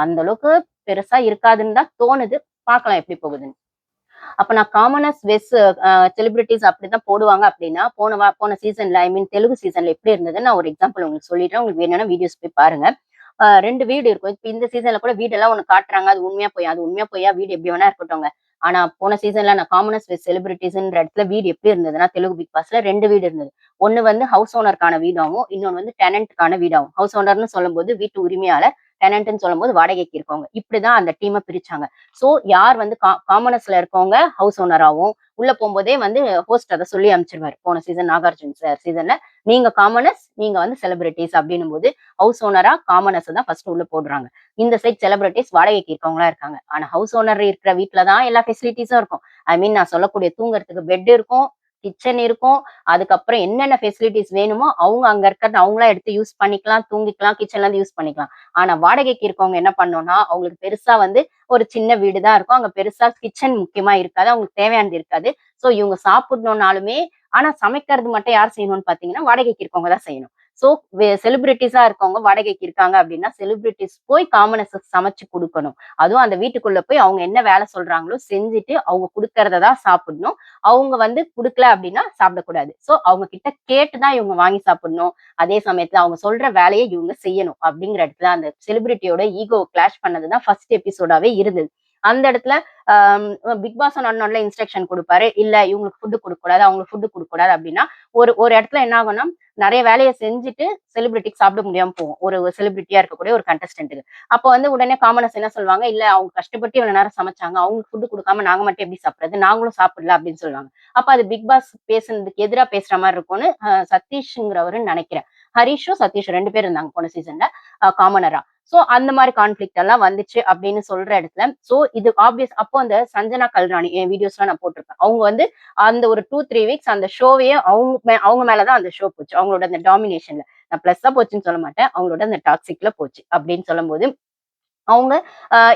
அந்த அளவுக்கு பெருசா இருக்காதுன்னு தான் தோணுது. பார்க்கலாம் எப்படி போகுதுன்னு. அப்ப நான் காமனஸ் வெஸ் செலிபிரிட்டிஸ் அப்படிதான் போடுவாங்க அப்படின்னா போன சீசன்ல தெலுங்கு சீசன்ல எப்படி இருந்ததுன்னு நான் ஒரு எக்ஸாம்பிள் உங்களுக்கு சொல்லிடுறேன். உங்களுக்கு வேணும்னா வீடியோஸ் போய் பாருங்க. 2 வீடு இருக்கும். இப்ப இந்த சீசன்ல கூட வீடெல்லாம் ஒண்ணு காட்டுறாங்க. அது உண்மையா பொய்யா? அது உண்மையா பொய்யா? வீடு எப்படி வேணா இருக்கட்டும்ங்க. ஆனா போன சீசன்ல நான் காமனஸ் வித் செலிபிரிட்டீஸ்ன்ற இடத்துல வீடு எப்படி இருந்ததுன்னா, தெலுங்கு பிக் பாஸ்ல 2 வீடு இருந்தது. ஒண்ணு வந்து ஹவுஸ் ஓனருக்கான வீடாவும், இன்னொன்னு வந்து டெனன்ட்க்கான வீடாவும். ஹவுஸ் ஓனர்ன்னு சொல்லும்போது வீட்டு உரிமையாளர், டெனன்ட்ன்னு சொல்லும்போது வாடகைக்கு இருக்கவங்க. இப்படிதான் அந்த டீம பிரிச்சாங்க. சோ யார் வந்து காமனஸ்ல இருக்கவங்க ஹவுஸ் ஓனராவும், உள்ள போகும்போதே வந்து ஹோஸ்ட் அத சொல்லி அனுப்பிச்சிருவாரு. போன சீசன் நாகார்ஜுன் சார் சீசன்ல நீங்க காமனஸ், நீங்க வந்து செலிபிரிட்டீஸ் அப்படின்னும் போது ஹவுஸ் ஓனரா காமனஸ் தான் ஃபர்ஸ்ட் உள்ள போடுறாங்க. இந்த சைட் செலிபிரிட்டீஸ் வாடகைக்கு இருக்கவங்களா இருக்காங்க. ஆனா ஹவுஸ் ஓனர் இருக்கிற வீட்ல தான் எல்லா ஃபெசிலிட்டீஸும் இருக்கும். நான் சொல்லக்கூடிய தூங்குறதுக்கு பெட் இருக்கும், கிச்சன் இருக்கும். அதுக்கப்புறம் என்னென்ன ஃபெசிலிட்டீஸ் வேணுமோ அவங்க அங்க இருக்கிறத அவங்களா எடுத்து யூஸ் பண்ணிக்கலாம், தூங்கிக்கலாம், கிச்சன்ல இருந்து யூஸ் பண்ணிக்கலாம். ஆனா வாடகைக்கு இருக்கவங்க என்ன பண்ணணும்னா, அவங்களுக்கு பெருசா வந்து ஒரு சின்ன வீடு தான் இருக்கும். அங்க பெருசா கிச்சன் முக்கியமா இருக்காது. அவங்களுக்கு தேவையானது இருக்காது. சோ இவங்க சாப்பிடணும்னாலுமே ஆனா சமைக்கிறது மட்டும் யார் செய்யணும்னு பார்த்தீங்கன்னா, வாடகைக்கு இருக்கவங்க தான் செய்யணும். சோ செலிபிரிட்டீஸா இருக்கவங்க வாடகைக்கு இருக்காங்க அப்படின்னா, செலிபிரிட்டீஸ் போய் காமனஸுக்கு சமைச்சு குடுக்கணும். அதுவும் அந்த வீட்டுக்குள்ள போய் அவங்க என்ன வேலை சொல்றாங்களோ செஞ்சுட்டு, அவங்க குடுக்கறத தான் சாப்பிடணும். அவங்க வந்து குடுக்கல அப்படின்னா சாப்பிடக்கூடாது. சோ அவங்க கிட்ட கேட்டு தான் இவங்க வாங்கி சாப்பிடணும். அதே சமயத்துல அவங்க சொல்ற வேலைய இவங்க செய்யணும். அப்படிங்கிற இடத்துல அந்த செலிபிரிட்டியோட ஈகோ கிளாஷ் பண்ணது தான் ஃபர்ஸ்ட் எபிசோடாவே இருந்தது. அந்த இடத்துல பிக் பாஸ் நல்ல இன்ஸ்ட்ரக்ஷன் குடுப்பாரு. இல்ல இவங்களுக்கு ஃபுட் குடுக்கக்கூடாது, அவங்களுக்கு ஃபுட் குடுக்கக்கூடாது அப்படின்னா, ஒரு இடத்துல என்ன ஆகும்னா, நெறைய வேலைய செஞ்சுட்டு செலிபிரிட்டிக்கு சாப்பிட முடியாம போகும். ஒரு செலிபிரிட்டியா இருக்கக்கூடிய ஒரு கண்டஸ்டன்ட்க்கு. அப்ப வந்து உடனே காமனர்ஸ் என்ன சொல்லுவாங்க, "இல்ல அவங்க கஷ்டப்பட்டு இவ்வளவு நேரம் சமைச்சாங்க. அவங்களுக்கு ஃபுட் குடுக்காம நாங்க மட்டும் எப்படி சாப்பிடுறது? நாங்களும் சாப்பிடல" அப்படின்னு சொல்லுவாங்க. அப்ப அது பிக் பாஸ் பேசுனதுக்கு எதிரா பேசுற மாரி இருக்கும்னு சதீஷ்ங்கிறவருன்னு நெனைக்கிறேன். ஹரிஷும், சதீஷும் 2 பேர் இருந்தாங்க போன சீசன்ல காமனரா. சோ அந்த மாரி கான்ஃப்ளிக்ட் எல்லாம் வந்துச்சு அப்படின்னு சொல்ற இடத்துல, சோ இது ஆப்வியஸ் அப்போ அந்த சஞ்சனா கல்ராணி என் வீடியோஸ்லாம் நான் போட்டிருப்பேன். அவங்க வந்து அந்த ஒரு 2, 3 வீக்ஸ் அந்த ஷோவையே அவங்க மேல தான் அந்த ஷோ போச்சு. அவங்களோட அந்த டாமினேஷன்ல. நான் பிளஸ்ஸா போச்சுன்னு சொல்ல மாட்டேன். அவங்களோட அந்த டாக்ஸிக்ல போச்சு. அப்படின்னு சொல்லும்போது அவங்க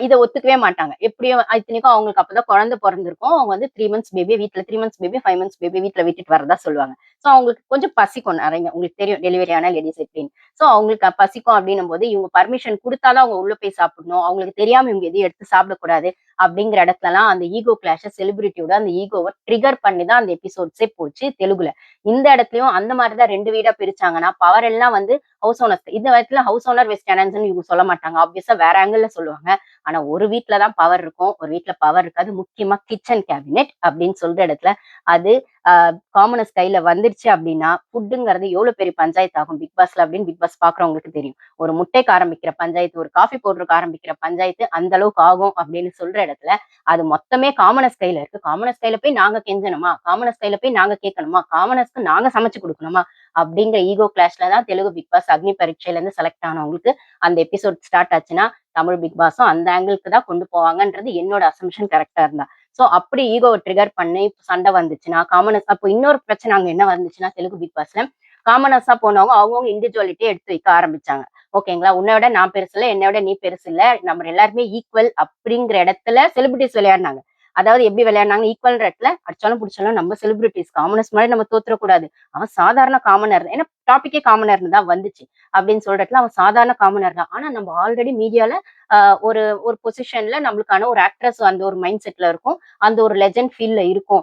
இத ஒத்துக்கவே மாட்டாங்க. எப்படியும் இத்தனைக்கும் அவங்களுக்கு அப்பதான் குழந்தை பொறந்திருக்கும். அவங்க வந்து 3 மந்த்ஸ் பேபிய வீட்ல 3 மந்த்ஸ் பேபி, 5 மந்த்ஸ் பேபி வீட்ல விட்டுட்டு வரதா சொல்லுவாங்க. சோ அவங்களுக்கு கொஞ்சம் பசிக்கும் நெறைய. உங்களுக்கு தெரியும் டெலிவரி ஆன லேடீஸ் எப்படின்னு. சோ அவங்களுக்கு பசிக்கும் அப்படின்னும்போது இவங்க பர்மிஷன் குடுத்தா தான் அவங்க உள்ள போய் சாப்பிடணும். அவங்களுக்கு தெரியாம இவங்க எதையும் எடுத்து சாப்பிடக்கூடாது. அப்படிங்கிற இடத்துலலாம் அந்த ஈகோ கிளாஷ செலிபிரிட்டியோட அந்த ஈகோவ ட்ரிகர் பண்ணி தான் அந்த எபிசோட்ஸே போச்சு தெலுங்குல. இந்த இடத்துலயும் அந்த மாரி தான் 2 வீடா பிரிச்சாங்கன்னா, பவர் எல்லாம் வந்து ஹவுஸ் ஓனர்ஸ். இந்த இடத்துல ஹவுஸ் ஓனர் வெஸ் டெனன்ட்ஸ்ன்னு இவங்க சொல்ல மாட்டாங்க. ஆப்வியஸா வேற ஆங்கிள்ல சொல்லுவாங்க. ஆனா ஒரு வீட்ல தான் பவர் இருக்கும். ஒரு வீட்ல பவர் இருக்காது. முக்கியமா கிச்சன் கேபினெட் அப்படின்னு சொல்ற இடத்துல அது அ காமனர்ஸ் கையில வந்துருச்சு அப்படின்னா, ஃபுட்டுங்கிறது எவ்வளவு பெரிய பஞ்சாயத்து ஆகும் பிக் பாஸ்ல அப்படின்னு பிக் பாஸ் பார்க்குறவங்களுக்கு தெரியும். ஒரு முட்டைக்கு ஆரம்பிக்கிற பஞ்சாயத்து, ஒரு காஃபி பவுடருக்கு ஆரம்பிக்கிற பஞ்சாயத்து அந்த அளவுக்கு ஆகும் அப்படின்னு சொல்ற இடத்துல, அது மொத்தமே காமனர்ஸ் கையில இருக்கு. காமனர்ஸ் கையில போய் நாங்க கெஞ்சணுமா? காமனர்ஸ் கையில போய் நாங்க கேட்கணுமா? காமனர்ஸ்க்கு நாங்க சமைச்சு குடுக்கணுமா? அப்படிங்கிற ஈகோ கிளாஷ்ல தான் தெலுங்கு பிக் பாஸ் அக்னி பரீட்சையில இருந்து செலக்ட் ஆனவங்களுக்கு அந்த எபிசோட் ஸ்டார்ட் ஆச்சுன்னா, தமிழ் பிக் பாஸும் அந்த ஆங்கிள்க்கு தான் கொண்டு போவாங்கன்றது என்னோட அசம்ப்ஷன் கரெக்ட்டா இருந்தா. சோ அப்படி ஈகோவ ட்ரிகர் பண்ணி சண்டை வந்துச்சுன்னா, காமனர்ஸ் அப்போ இன்னொரு பிரச்சனை அங்க என்ன வந்துச்சுன்னா, தெலுங்கு பிக் பாஸ்ல காமனர்ஸா போனவங்க அவங்கவங்க இண்டிவிஜுவாலிட்டிய எடுத்து வைக்க ஆரம்பிச்சாங்க. ஓகேங்களா? உன்ன விட நான் பெருசு இல்ல, என்னை விட நீ பெருசு இல்ல. நம்ம எல்லாருமே ஈக்குவல் அப்படிங்கிற இடத்துல செலிபிரிட்டீஸ் விளையாடுனாங்க. அதாவது எப்படி விளையாடுனாங்க? ஈக்குவல்ன்ற இடத்துல அடிச்சாலும் புடிச்சாலும் நம்ம செலிபிரிட்டீஸ் காமனர்ஸ் முன்னாடி நம்ம தோத்துறக்கூடாது. அவன் சாதாரண காமனர். ஏன்னா டாபிக்கே காமனர்ன்னு தான் வந்துச்சு. அப்படின்னு சொல்ற இடத்துல அவன் சாதாரண காமனர் தான். ஆனா நம்ம ஆல்ரெடி மீடியால அ ஒரு ஒரு பொசிஷன்ல நம்மளுக்கான ஒரு ஆக்ட்ரஸ் அந்த ஒரு மைண்ட் செட்ல இருக்கும். அந்த ஒரு லெஜண்ட் ஃபீல்ல இருக்கும்.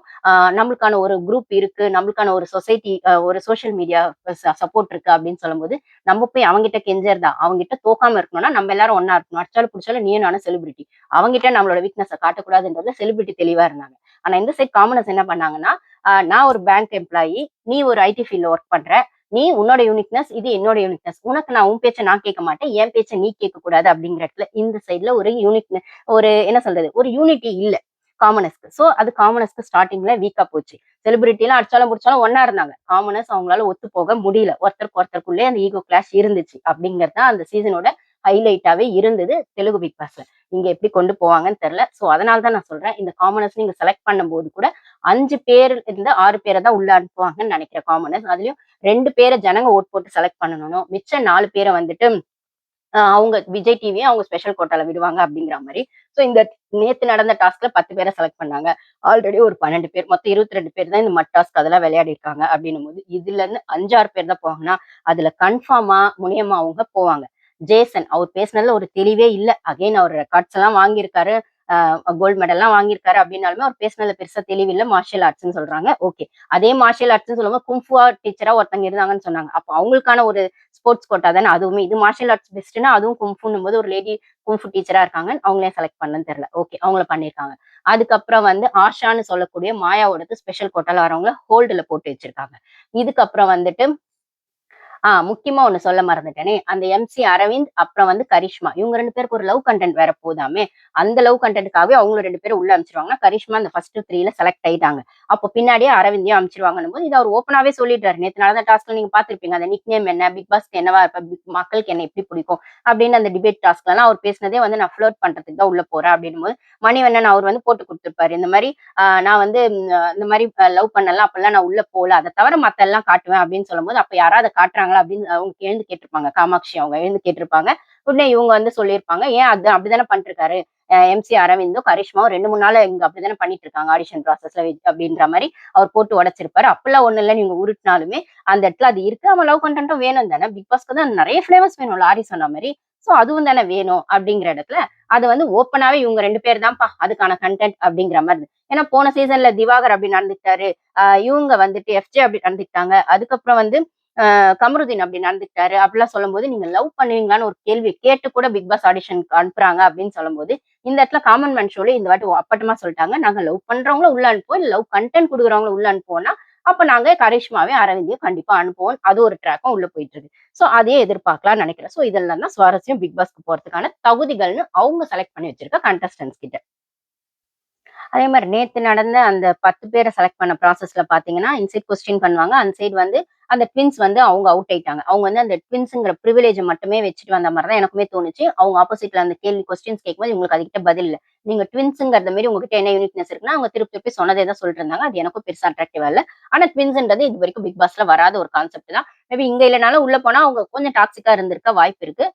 நம்மளுக்கான ஒரு குரூப் இருக்கு. நம்மளுக்கான ஒரு சொசைட்டி ஒரு சோசியல் மீடியா சப்போர்ட் இருக்கு அப்படின்னு சொல்லும்போது, நம்ம போய் அவங்கிட்ட கெஞ்சறதா? அவங்கிட்ட தோக்காம இருக்கணும்னா நம்ம எல்லாரும் ஒண்ணா இருக்கணும். அடிச்சாலும் புடிச்சாலும் நீயும் நானும் செலிபிரிட்டி. அவங்கிட்ட நம்மளோட வீக்னஸ காட்டக்கூடாதுன்றதுல செலிபிரிட்டி தெளிவா இருந்தாங்க. ஆனா இந்த சைட் காமனர்ஸ் என்ன பண்ணாங்கன்னா, நான் ஒரு பேங்க் எம்ப்ளாயி, நீ ஒரு ஐடி ஃபீல்ட்ல ஒர்க் பண்ற. நீ உன்னோட யூனிக்னஸ், இது என்னோட யூனிக்னஸ். உனக்கு நான் உன் பேச்ச நான் கேட்க மாட்டேன். என் பேச்ச நீ கேட்கக் கூடாது அப்படிங்கிற இடத்துல இந்த சைடுல ஒரு ஒரு என்ன சொல்றது? ஒரு யூனிட்டி இல்ல காமனர்ஸ்க்கு. சோ அது காமனர்ஸ்க்கு ஸ்டார்ட்டிங்ல வீக்கா போச்சு. செலிபிரிட்டிலாம் அடிச்சாலும் புடிச்சாலும் ஒண்ணா இருந்தாங்க. காமனர்ஸ் அவங்களால ஒத்து போக முடியல. ஒருத்தருக்கு ஒருத்தருக்குள்ளே அந்த ஈகோ கிளாஷ் இருந்துச்சு. அப்படிங்கிறது தான் அந்த சீசனோட ஹைலைட்டாவே இருந்தது தெலுங்கு பிக் பாஸ்ல. இங்க எப்படி கொண்டு போவாங்கன்னு தெரியல. சோ அதனால தான் நான் சொல்றேன். இந்த காமனர்ஸ் நீங்க செலக்ட் பண்ணும்போது கூட 5 பேர் இருந்து 6 பேர தான் உள்ள அனுப்புவாங்கன்னு நினைக்கிறேன் காமனர்ஸ். அதுலயும் 2 பேர ஜனங்க ஓட் போட்டு செலக்ட் பண்ணணும். மிச்ச 4 பேர வந்துட்டு அவங்க விஜய் டிவியே அவங்க ஸ்பெஷல் கோட்டால விடுவாங்க அப்படிங்கிற மாரி. சோ இந்த நேத்து நடந்த டாஸ்க்ல 10 பேர செலக்ட் பண்ணாங்க. ஆல்ரெடி ஒரு 12 பேர் மொத்தம் 22 பேர் தான் இந்த மட் டாஸ்க் அதெல்லாம் விளையாடி இருக்காங்க அப்படின்னும்போது, இதுல இருந்து 5, 6 பேர் தான் போவாங்கன்னா, அதுல கன்ஃபார்மா முனியம்மா அவங்க போவாங்க. ஜேசன் அவர் பேசினதுல ஒரு தெளிவே இல்ல. அகைன் அவர் ரெக்கார்ட்ஸ் எல்லாம் வாங்கியிருக்காரு. கோல்டு மெடல்லாம் வாங்கியிருக்காரு அப்படின்னாலுமே அவர் பேசினதுல பெருசா தெளிவில்ல. மார்ஷியல் ஆர்ட்ஸ்ன்னு சொல்றாங்க. ஓகே. அதே மார்ஷியல் ஆர்ட்ஸ்ன்னு சொல்லும்போது குங்ஃபூ டீச்சரா ஒருத்தங்க இருந்தாங்கன்னு சொன்னாங்க. அப்ப அவங்களுக்கான ஒரு ஸ்போர்ட்ஸ் கோட்டா தானே அதுவுமே. இது மார்ஷியல் ஆர்ட்ஸ் பெஸ்ட்னா அதுவும் குங்ஃபூன்னும் போது ஒரு லேடி குங்ஃபூ டீச்சரா இருக்காங்க. அவங்களே செலக்ட் பண்ணன்னு தெரியல. ஓகே. அவங்கள பண்ணியிருக்காங்க. அதுக்கப்புறம் வந்து ஆஷான்னு சொல்லக்கூடிய மாயாவோடது ஸ்பெஷல் கோட்டால வரவங்கள ஹோல்டுல போட்டு வச்சிருக்காங்க. இதுக்கப்புறம் வந்துட்டு முக்கியமா ஒண்ணு சொல்ல மறந்துட்டேனே. அந்த எம்.சி. அரவிந்த், அப்புறம் வந்து கரிஷ்மா. இவங்க 2 பேருக்கு ஒரு லவ் கன்டென்ட் வேற போதாமே. அந்த லவ் கன்டென்ட்காகவே அவங்கள 2 பேரும் உள்ள அனுப்பிச்சுருவாங்கன்னா, கரிஷ்மா அந்த ஃபர்ஸ்ட் 3ல செலக்ட் ஆயிட்டாங்க. அப்போ பின்னாடியே அரவிந்தையும் அனுப்பிச்சுருவாங்கன்னும்போது, இத அவர் ஓப்பனாவே சொல்லிட்டாரு. நேத்து நடந்த டாஸ்க்ல நீங்க பார்த்திருப்பீங்க. அந்த நிக் நேம் என்ன? பிக் பாஸ்க்கு என்னவா இருப்ப? மக்களுக்கு என்ன எப்படி பிடிக்கும்? அப்படின்னு அந்த டிபேட் டாஸ்க்லலாம் அவர் பேசினதே வந்து நான் ஃப்ளர்ட் பண்றதுக்கு தான் உள்ள போறேன் அப்படின்னும்போது, மணிவண்ணன் அவர் வந்து போட்டு குடுத்திருப்பாரு. இந்த மாரி நான் வந்து இந்த மாரி லவ் பண்ணலாம் அப்பலாம் நான் உள்ள போல. அத தவிர மத்த எல்லாம் காட்டுவேன் அப்படின்னு சொல்லும்போது, அப்ப யாராவது அத காட்டுறாங்களா அப்படின்னு அவங்க எழுந்து கேட்டிருப்பாங்க. காமாட்சி அவங்க எழுந்து கேட்டிருப்பாங்க. உடனே இவங்க வந்து சொல்லியிருப்பாங்க. ஏன் அது அப்படித்தானே பண்ணிட்டுருக்காரு. எம்.சி. அரவிந்தும், கரிஷ்மாவும் 2, 3 நாளா இங்க அப்படித்தானே பண்ணிட்டு இருக்காங்க. ஆடிஷன் ப்ராசஸ்ல அப்படின்ற மாரி அவர் போட்டு உடைச்சிருப்பாரு. அப்பல்லாம் ஒண்ணும் இல்லன்னு இவங்க உருட்டுனாலுமே, அந்த இடத்துல அது இருக்கு. அவன் லவ் கன்டென்ட்டும் வேணும் தானே. பிக் பாஸ்க்கு தான் நெறைய ஃப்ளேவர்ஸ் வேணும். லாரி சொன்ன மாரி. சோ அதுவும் தானே வேணும் அப்படிங்கிற இடத்துல, அது வந்து ஓப்பனாவே இவங்க 2 பேர் தான்ப்பா அதுக்கான கன்டென்ட் அப்படிங்கிற மாரி ஏன்னா போன சீசன்ல திவாகர் அப்படி நடந்துக்கிட்டாரு. இவங்க வந்துட்டு எஃப்ஜே அப்படி நடந்துக்கிட்டாங்க. அதுக்கப்புறம் வந்து கமருதீன் அப்படி நடந்துக்கிட்டாரு. அப்படிலாம் சொல்லும்போது, நீங்க லவ் பண்ணுவீங்களான்னு ஒரு கேள்வி கேட்டு கூட பிக் பாஸ் ஆடிஷனுக்கு அனுப்புறாங்க அப்படின்னு சொல்லும்போது, இந்த இடத்துல காமன் மேன் ஷோல இந்த வாட்டி அப்பட்டமா சொல்லிட்டாங்க. நாங்க லவ் பண்றவங்கள உள்ள அனுப்புவோம். இல்ல லவ் கன்டென்ட் குடுக்குறவங்கள உள்ள அனுப்புவோம்னா, அப்ப நாங்க கரிஷ்மாவையும், அரவிந்தையும் கண்டிப்பா அனுப்புவோம். அது ஒரு ட்ராக்கும் உள்ள போயிட்டு இருக்கு. சோ அதையே எதிர்பார்க்கலாம்னு நினைக்கிறேன். சோ இதெல்லாம் தான் சுவாரஸ்யம் பிக் பாஸ்க்கு போறதுக்கான தகுதிகள்னு அவங்க செலக்ட் பண்ணி வச்சிருக்க கண்டஸ்டன்ட்ஸ் கிட்ட. அதே மாரி நேத்து நடந்த அந்த 10 பேர செலக்ட் பண்ண ப்ராசஸ்ல பார்த்தீங்கன்னா, இன்சைட் கொஸ்டின் பண்ணுவாங்க. அந்த சைடு வந்து அந்த ட்வின்ஸ் வந்து அவங்க அவுட் ஆயிட்டாங்க. அவங்க வந்து அந்த ட்வின்ஸ்ங்கிற பிரிவிலேஜ மட்டுமே வச்சுட்டு வந்த மாரி தான் எனக்குமே தோணுச்சு. அவங்க ஆப்போசிட்ல அந்த கேள்வி கொஸ்டின்ஸ் கேட்கும்போது இவங்களுக்கு அதுகிட்ட பதில் இல்ல. நீங்க ட்வின்ஸ்ங்கிறத மாரி உங்ககிட்ட என்ன யூனிக்னஸ் இருக்குன்னா, அவங்க திருப்பி திருப்பி சொன்னதே தான் சொல்லிட்டு இருந்தாங்க. அது எனக்கும் பெருசா அட்ராக்டிவா இல்ல. ஆனா ட்வின்ஸ்ன்றது இதுவரைக்கும் பிக் பாஸ்ல வராத ஒரு கான்செப்ட் தான். மேபி இங்க இல்லனாலும் உள்ள போனா அவங்க கொஞ்சம் டாக்ஸிக்கா இருந்திருக்க வாய்ப்பு இருக்கு.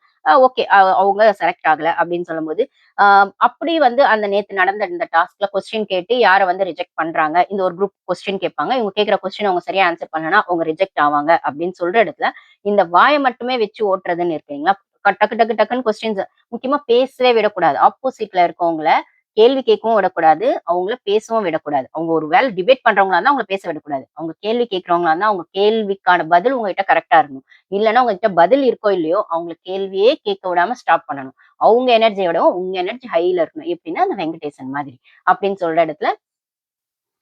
ஓகே. அவங்க செலக்ட் ஆகல அப்படின்னு சொல்லும்போது, ஆ அப்படி வந்து அந்த நேத்து நடந்த இந்த டாஸ்க்ல கொஸ்டின் கேட்டு யார வந்து ரிஜெக்ட் பண்றாங்க. இந்த ஒரு குரூப் கொஸ்டின் கேட்பாங்க. இவங்க கேட்கிற கொஸ்டின் அவங்க சரியா ஆன்சர் பண்ணலனா அவங்க ரிஜெக்ட் ஆவாங்க அப்படின்னு சொல்ற இடத்துல, இந்த வாய மட்டுமே வச்சு ஓட்டுறதுன்னு இருக்கீங்களா? டக்கு டக்கு டக்குன்னு கொஸ்டின்ஸ் முக்கியமா பேசவே விடக்கூடாது. ஆப்போசிட்ல இருக்கவங்கள கேள்வி கேட்கவும் விடக்கூடாது. அவங்கள பேசவும் விடக்கூடாது. அவங்க ஒரு வேள டிபேட் பண்றவங்களா இருந்தா அவங்கள பேச விடக்கூடாது. அவங்க கேள்வி கேட்கிறவங்களா இருந்தா அவங்க கேள்விக்கான பதில் உங்ககிட்ட கரெக்ட்டா இருக்கணும். இல்லன்னா உங்ககிட்ட பதில் இருக்கோ இல்லையோ, அவங்கள கேள்வியே கேட்க விடாம ஸ்டாப் பண்ணணும். அவங்க எனர்ஜிய விடவும் உங்க எனர்ஜி ஹைல இருக்கணும். எப்படின்னா, அந்த வெங்கடேசன் மாதிரி. அப்படின்னு சொல்ற இடத்துல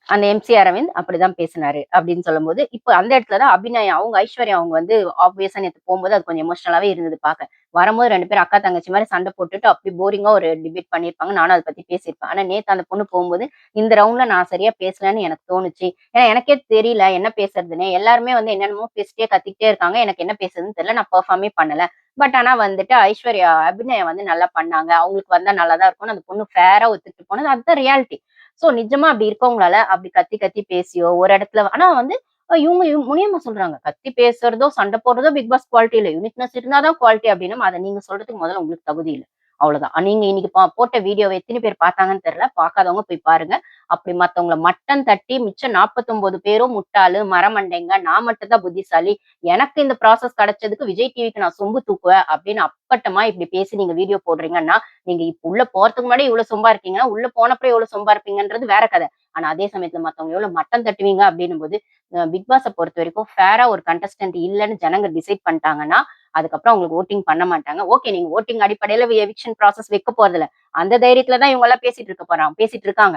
அந்த எம்.சி. அரவிந்த் அப்படிதான் பேசினாரு அப்படின்னு சொல்லும்போது, இப்ப அந்த இடத்துல தான் அபிநயா அவங்க ஐஸ்வர்யா அவங்க வந்து ஆப்வியஸா நேத்து போம்போது அது கொஞ்சம் எமோஷனலாவே இருந்தது பாக்க. வரும்போது 2 பேரும் அக்கா, தங்கச்சி மாரி சண்டை போட்டுட்டு அப்படி போரிங்கா ஒரு டிபேட் பண்ணியிருப்பாங்க. நானும் அத பத்தி பேசியிருப்பேன். ஆனா நேத்து அந்த பொண்ணு போம்போது, இந்த ரவுண்ட்ல நான் சரியா பேசலன்னு எனக்கு தோணுச்சு. ஏன்னா எனக்கே தெரியல என்ன பேசுறதுன்னே. எல்லாருமே வந்து என்னென்னமோ பேசிட்டே கத்திக்கிட்டே இருக்காங்க. எனக்கு என்ன பேசுறதுன்னு தெரியல. நான் பெர்ஃபார்மே பண்ணல. பட் ஆனா வந்துட்டு ஐஸ்வர்யா, அபிநயா வந்து நல்லா பண்ணாங்க. அவங்களுக்கு வந்தா நல்லா தான் இருக்கும்னு அந்த பொண்ணு ஃபேரா ஒத்துக்கிட்டு போனது. அதுதான் ரியாலிட்டி. சோ நிஜமா அப்படி இருக்கவங்களால அப்படி கத்தி கத்தி பேசியோ ஒரு இடத்துல ஆனா வந்து இவங்க முனியம்மா சொல்றாங்க. கத்தி பேசுறதோ, சண்டை போடுறதோ பிக் பாஸ் குவாலிட்டி இல்ல. யூனிக்னெஸ் இருந்தா தான் குவாலிட்டி அப்படின்னும் அத நீங்க சொல்றதுக்கு முதல்ல உங்களுக்கு தகுதி இல்ல. அவ்வளவுதான். நீங்க இன்னைக்கு போட்ட வீடியோவ எத்தன பேர் பார்த்தாங்கன்னு தெரியல. பார்க்காதவங்க போய் பாருங்க. அப்படி மத்தவங்கள மட்டம் தட்டி மிச்சம் 49 பேரும் முட்டாளு, மரமண்டைங்க, நான் மட்டும் தான் புத்திசாலி. எனக்கு இந்த ப்ராசஸ் கிடைச்சதுக்கு விஜய் டிவிக்கு நான் சொம்பு தூக்குவேன் அப்படின்னு அப்பட்டமா இப்படி பேசி நீங்க வீடியோ போடுறீங்கன்னா, நீங்க இப்ப உள்ள போறதுக்கு முன்னாடி இவ்வளவு சொம்பா இருக்கீங்கன்னா, உள்ள போனப்பறம் எவ்வளவு சொம்பா இருப்பீங்கன்றது வேற கதை. ஆனா அதே சமயத்துல மத்தவங்க எவ்வளவு மட்டம் தட்டுவீங்க அப்படின்னும்போது, பிக் பாஸ பொறுத்தவரைக்கும் ஃபேரா ஒரு கண்டஸ்டன்ட் இல்லன்னு ஜனங்க டிசைட் பண்ணிட்டாங்கன்னா, அதுக்கப்புறம் அவங்களுக்கு ஓட்டிங் பண்ண மாட்டாங்க. ஓகே, நீங்க ஓட்டிங் அடிப்படையில எவிக்ஷன் ப்ராசஸ் வைக்க போறதில்ல. அந்த தைரியத்துல தான் இவங்க எல்லாம் பேசிட்டு இருக்காங்க.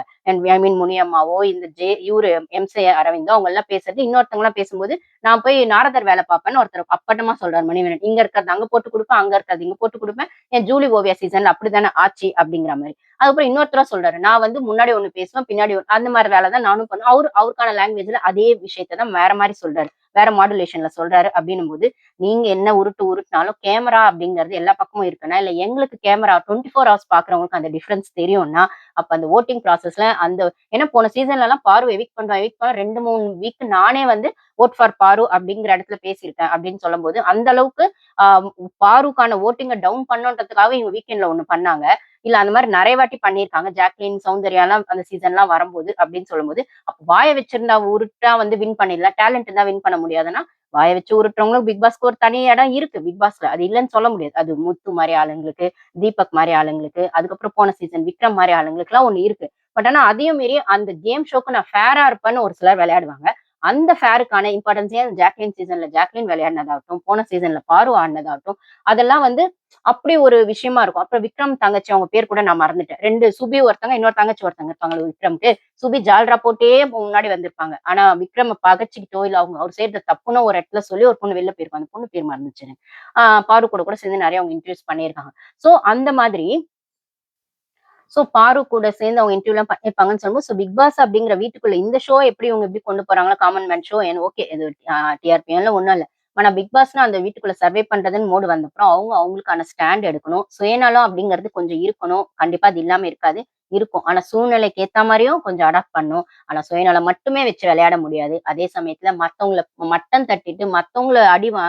ஐ மீன் முனியம்மாவோ, இந்த இவரு எம்.சி. அரவிந்தோ அவங்க எல்லாம் பேசுறது, இன்னொருத்தவங்க எல்லாம் பேசும்போது, நான் போய் நாரதர் வேலை பார்ப்பேன்னு ஒருத்தர் அப்பட்டமா சொல்றாரு மணிவண்ணன். இங்க இருக்கிறது அங்க போட்டு குடுப்பேன், அங்க இருக்கிறது இங்க போட்டு குடுப்பேன். என் ஜூலி ஓவியா சீசன்ல அப்படித்தானே ஆச்சு அப்படிங்கிற மாரி. அதுக்கப்புறம் இன்னொருத்தரா சொல்றாரு, நான் வந்து முன்னாடி ஒண்ணு பேசுவேன், பின்னாடி அந்த மாரி வேலை தான் நானும் பண்ணுவேன். அவருக்கான லாங்குவேஜ்ல அதே விஷயத்த தான் வேற மாரி சொல்றாரு. வேற மாடுலேஷன்ல சொல்றாரு அப்படின்னும்போது, நீங்க என்ன உருட்டுனாலும் கேமரா அப்படிங்கிறது எல்லா பக்கமும் இருக்குன்னா, இல்ல எங்களுக்கு கேமரா 24 ஹவர்ஸ் பார்க்கிறவங்களுக்கு அந்த டிஃபரன்ஸ் தெரியும்னா, அப்ப அந்த வோட்டிங் ப்ராசஸ்ல ஏன்னா போன சீசன்லலாம் பாரு எவிக்ட் பண்ண 2, 3 வீக் நானே வந்து வோட் ஃபார் பாரு அப்படிங்கிற இடத்துல பேசியிருக்கேன் அப்படின்னு சொல்லும்போது, அந்த அளவுக்கு ஆ பாருக்கான வோட்டிங்க டவுன் பண்ணணுன்றதுக்காக இவங்க வீக்கெண்ட்ல ஒண்ணு பண்ணாங்க. இல்ல அந்த மாரி நெறைய வாட்டி பண்ணியிருக்காங்க. ஜாக்லின், சௌந்தர்யாலாம் அந்த சீசன்லாம் வரும்போது அப்படின்னு சொல்லும்போது, அப்ப வாய வச்சிருந்தா உருட்டா வந்து வின் பண்ணிடலாம். டேலண்ட் இருந்தா வின் பண்ண முடியாதுன்னா, வாய வச்சு உருட்டுறவங்களுக்கு பிக் பாஸ்க்கு ஒரு தனி இடம் இருக்கு பிக் பாஸ்ல. அது இல்லன்னு சொல்ல முடியாது. அது முத்து மாரி ஆளுங்களுக்கு, தீபக் மாரி ஆளுங்களுக்கு, அதுக்கப்புறம் போன சீசன் விக்ரம் மாரி ஆளுங்களுக்குலாம் ஒண்ணு இருக்கு. பட் ஆனா அதையும் மீறி அந்த கேம் ஷோக்கு நான் ஃபேரா இருப்பேன்னு ஒரு சிலர் விளையாடுவாங்க. அந்த ஃபேருக்கான இம்பார்ட்டன்ஸே ஜாக்லின் சீசன்ல ஜாக்லின் விளையாடினதாகட்டும், போன சீசன்ல பாரு ஆடுனதாகட்டும், அதெல்லாம் வந்து அப்படி ஒரு விஷயமா இருக்கும். அப்புறம் விக்ரம் தங்கச்சி அவங்க பேர் கூட நான் மறந்துட்டேன். 2 சுபி ஒருத்தங்க, இன்னொரு தங்கச்சி ஒருத்தங்க இருப்பாங்கல்ல விக்ரம்க்கு. சுபி ஜால்ரா போட்டே முன்னாடி வந்திருப்பாங்க. ஆனா விக்ரம பகச்சுக்கிட்டோ, இல்ல அவர் செய்றது தப்புன்னு ஒரு இடத்துல சொல்லி ஒரு பொண்ணு வெளில போயிருக்கும். அந்த பொண்ணு பேர் மறந்துருச்சு எனக்கு. பாரு கூட கூட சேர்ந்து நெறைய அவங்க இன்ட்ரோடியூஸ் பண்ணியிருக்காங்க. சோ அந்த மாதிரி பாரு கூட சேர்ந்து அவங்க இன்டர்வியூலாம் பண்ணியிருப்பாங்கன்னு சொல்லும்போது, பிக் பாஸ் அப்படிங்கிற வீட்டுக்குள்ள இந்த ஷோ எப்படி இவங்க எப்படி கொண்டு போறாங்களோ, காமன் மேன் ஷோ ஓகே இது டிஆர்பிஎம்ல ஒண்ணும் இல்ல. ஆனா பிக் பாஸ்னா அந்த வீட்டுக்குள்ள சர்வே பண்றதுன்னு மோடு வந்தப்புறம், அவங்க அவங்களுக்கான ஸ்டாண்ட் எடுக்கணும். சுயநலம் அப்படிங்கிறது கொஞ்சம் இருக்கணும். கண்டிப்பா அது இல்லாம இருக்காது. இருக்கும். ஆனா சூழ்நிலைக்கு ஏத்த மாரியும் கொஞ்சம் அடாப்ட் பண்ணணும். ஆனா சுயநலம் மட்டுமே வச்சு விளையாட முடியாது. அதே சமயத்துல மத்தவங்கள மட்டம் தட்டிட்டு, மத்தவங்கள அடி வா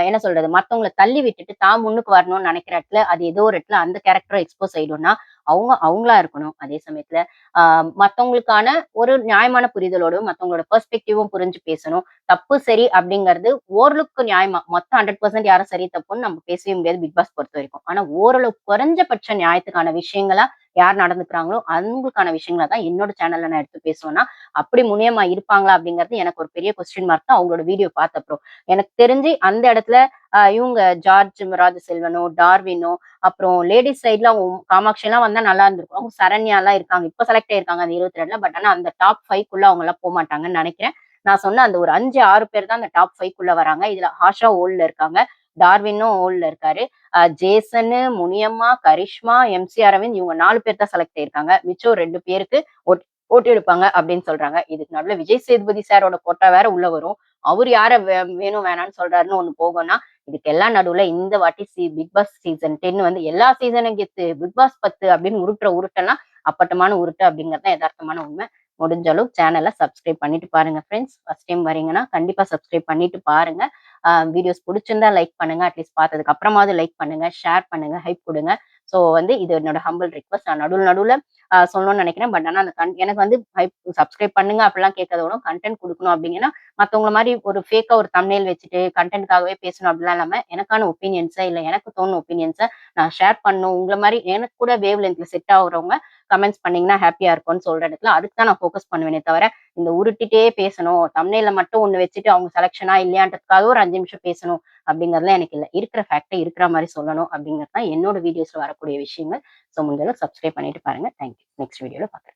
என்ன சொல்றது? மத்தவங்கள தள்ளி விட்டுட்டு தான் முன்னுக்கு வரணும்னு நெனைக்கிற இடத்துல, அது ஏதோ ஒரு இடத்துல அந்த கேரக்டரும் எக்ஸ்போஸ் ஆயிடும்னா, அவங்க அவங்களா இருக்கணும். அதே சமயத்துல ஆ மத்தவங்களுக்கான ஒரு நியாயமான புரிதலோடும், மத்தவங்களோட பெர்ஸ்பெக்டிவும் புரிஞ்சு பேசணும். தப்பு, சரி அப்படிங்கிறது ஓரளவுக்கு நியாயமா மொத்தம் 100% யாரும் சரி, தப்புன்னு நம்ம பேசவே முடியாது பிக் பாஸ் பொறுத்தவரைக்கும். ஆனா ஓரளவு குறைஞ்சபட்ச நியாயத்துக்கான விஷயங்களா யார் நடந்துக்கிறாங்களோ, அவங்களுக்கான விஷயங்கள தான் என்னோட சேனல்ல நான் எடுத்து பேசுவேன்னா, அப்படி முனியம்மா இருப்பாங்களா அப்படிங்கிறது எனக்கு ஒரு பெரிய கொஸ்டின் மார்க் தான் அவங்களோட வீடியோ பார்த்தப்புறம். எனக்கு தெரிஞ்சு அந்த இடத்துல இவங்க ஜார்ஜ் ராஜசெல்வனோ, டார்வினோ அப்புறம் லேடீஸ் சைட்ல அவங்க காமாட்சிலாம் வந்தா நல்லா இருந்திருக்கும். அவங்க சரண்யாலாம் இருக்காங்க. இப்ப செலக்ட் ஆயிருக்காங்க அந்த 22ல. பட் ஆனா அந்த டாப் 5க்குள்ள அவங்கலாம் போமாட்டாங்கன்னு நெனைக்கிறேன். நான் சொன்ன அந்த ஒரு 5, 6 பேர் தான் அந்த டாப் 5க்குள்ள வராங்க. இதுல ஆஷா ஓல்ட்ல இருக்காங்க. டார்வினும் ஓல்ட்ல இருக்காரு. ஜேசனு, முனியம்மா, கரிஷ்மா, எம்.சி. அரவிந்த் இவங்க 4 பேர் தான் செலக்ட் ஆயிருக்காங்க. மிச்சம் 2 பேருக்கு ஓட்டு எடுப்பாங்க அப்படின்னு சொல்றாங்க. இதுக்கு நடுவுல விஜய் சேதுபதி சாரோட கோட்டா வேற உள்ள வரும். அவரு யார வேணும் வேணாம்னு சொல்றாருன்னு ஒண்ணு போகும்னா, இதுக்கெல்லாம் நடுவுல இந்த வாட்டி பிக் பாஸ் சீசன் 10 வந்து எல்லா சீசனும் கெத்து, பிக் பாஸ் 10 அப்படின்னு உருட்டுற உருட்டெல்லாம் அப்பட்டமான உருட்டு அப்படிங்கிறது தான் எதார்த்தமான உண்மை. முடிஞ்ச அளவு சேனல சப்ஸ்கிரைப் பண்ணிட்டு பாருங்க ஃப்ரெண்ட்ஸ். ஃபர்ஸ்ட் டைம் வரீங்கன்னா, கண்டிப்பா சப்ஸ்கிரைப் பண்ணிட்டு பாருங்க. வீடியோஸ் புடிச்சிருந்தா லைக் பண்ணுங்க. அட்லீஸ்ட் பார்த்ததுக்கு அப்புறமாவது லைக் பண்ணுங்க, ஷேர் பண்ணுங்க, ஹைப் குடுங்க. வந்து இது என்னோட ஹம்பிள் ரிக்வெஸ்ட். நான் நடுவுல சொல்லணும்னு நெனைக்கிறேன். பட் ஆனா அந்த எனக்கு வந்து சப்ஸ்கிரைப் பண்ணுங்க அப்படிலாம் கேட்கறத விட கன்டென்ட் குடுக்கணும் அப்படிங்கன்னா, மத்தவங்கள மாரி ஒரு ஃபேக்கா ஒரு தம்ப்நெயில் வச்சுட்டு கன்டென்ட்காகவே பேசணும் அப்படிலாம் இல்லாம, எனக்கான ஒப்பீனியன்ஸ இல்ல எனக்கு தோணுன ஒப்பீனியன்ஸ நான் ஷேர் பண்ணணும். உங்கள மாரி எனக்கு கூட வேவ் லென்த்ல செட் ஆகுறவங்க கமெண்ட்ஸ் பண்ணீங்கன்னா ஹேப்பியா இருக்கும்னு சொல்ற இடத்துல அதுக்கு தான் நான் ஃபோக்கஸ் பண்ணுவேனே தவிர, இந்த உருட்டிட்டே பேசணும். தம்ப்நெயில்ல மட்டும் ஒண்ணு வச்சுட்டு அவங்க செலக்ஷனா இல்லையான்றதுக்காக ஒரு 5 நிமிஷம் பேசணும் அப்படிங்கிறதுலாம் எனக்கு இல்ல. இருக்கிற ஃபேக்ட்ட இருக்கிற மாரி சொல்லணும் அப்படிங்கிறது தான் என்னோட வீடியோஸ்ல வரக்கூடிய விஷயங்கள். முடிஞ்ச அளவுக்கு சப்ஸ்கிரைப் பண்ணிட்டு பாருங்க. Thank you. நெக்ஸ்ட் வீடியோல பார்க்கலாம்.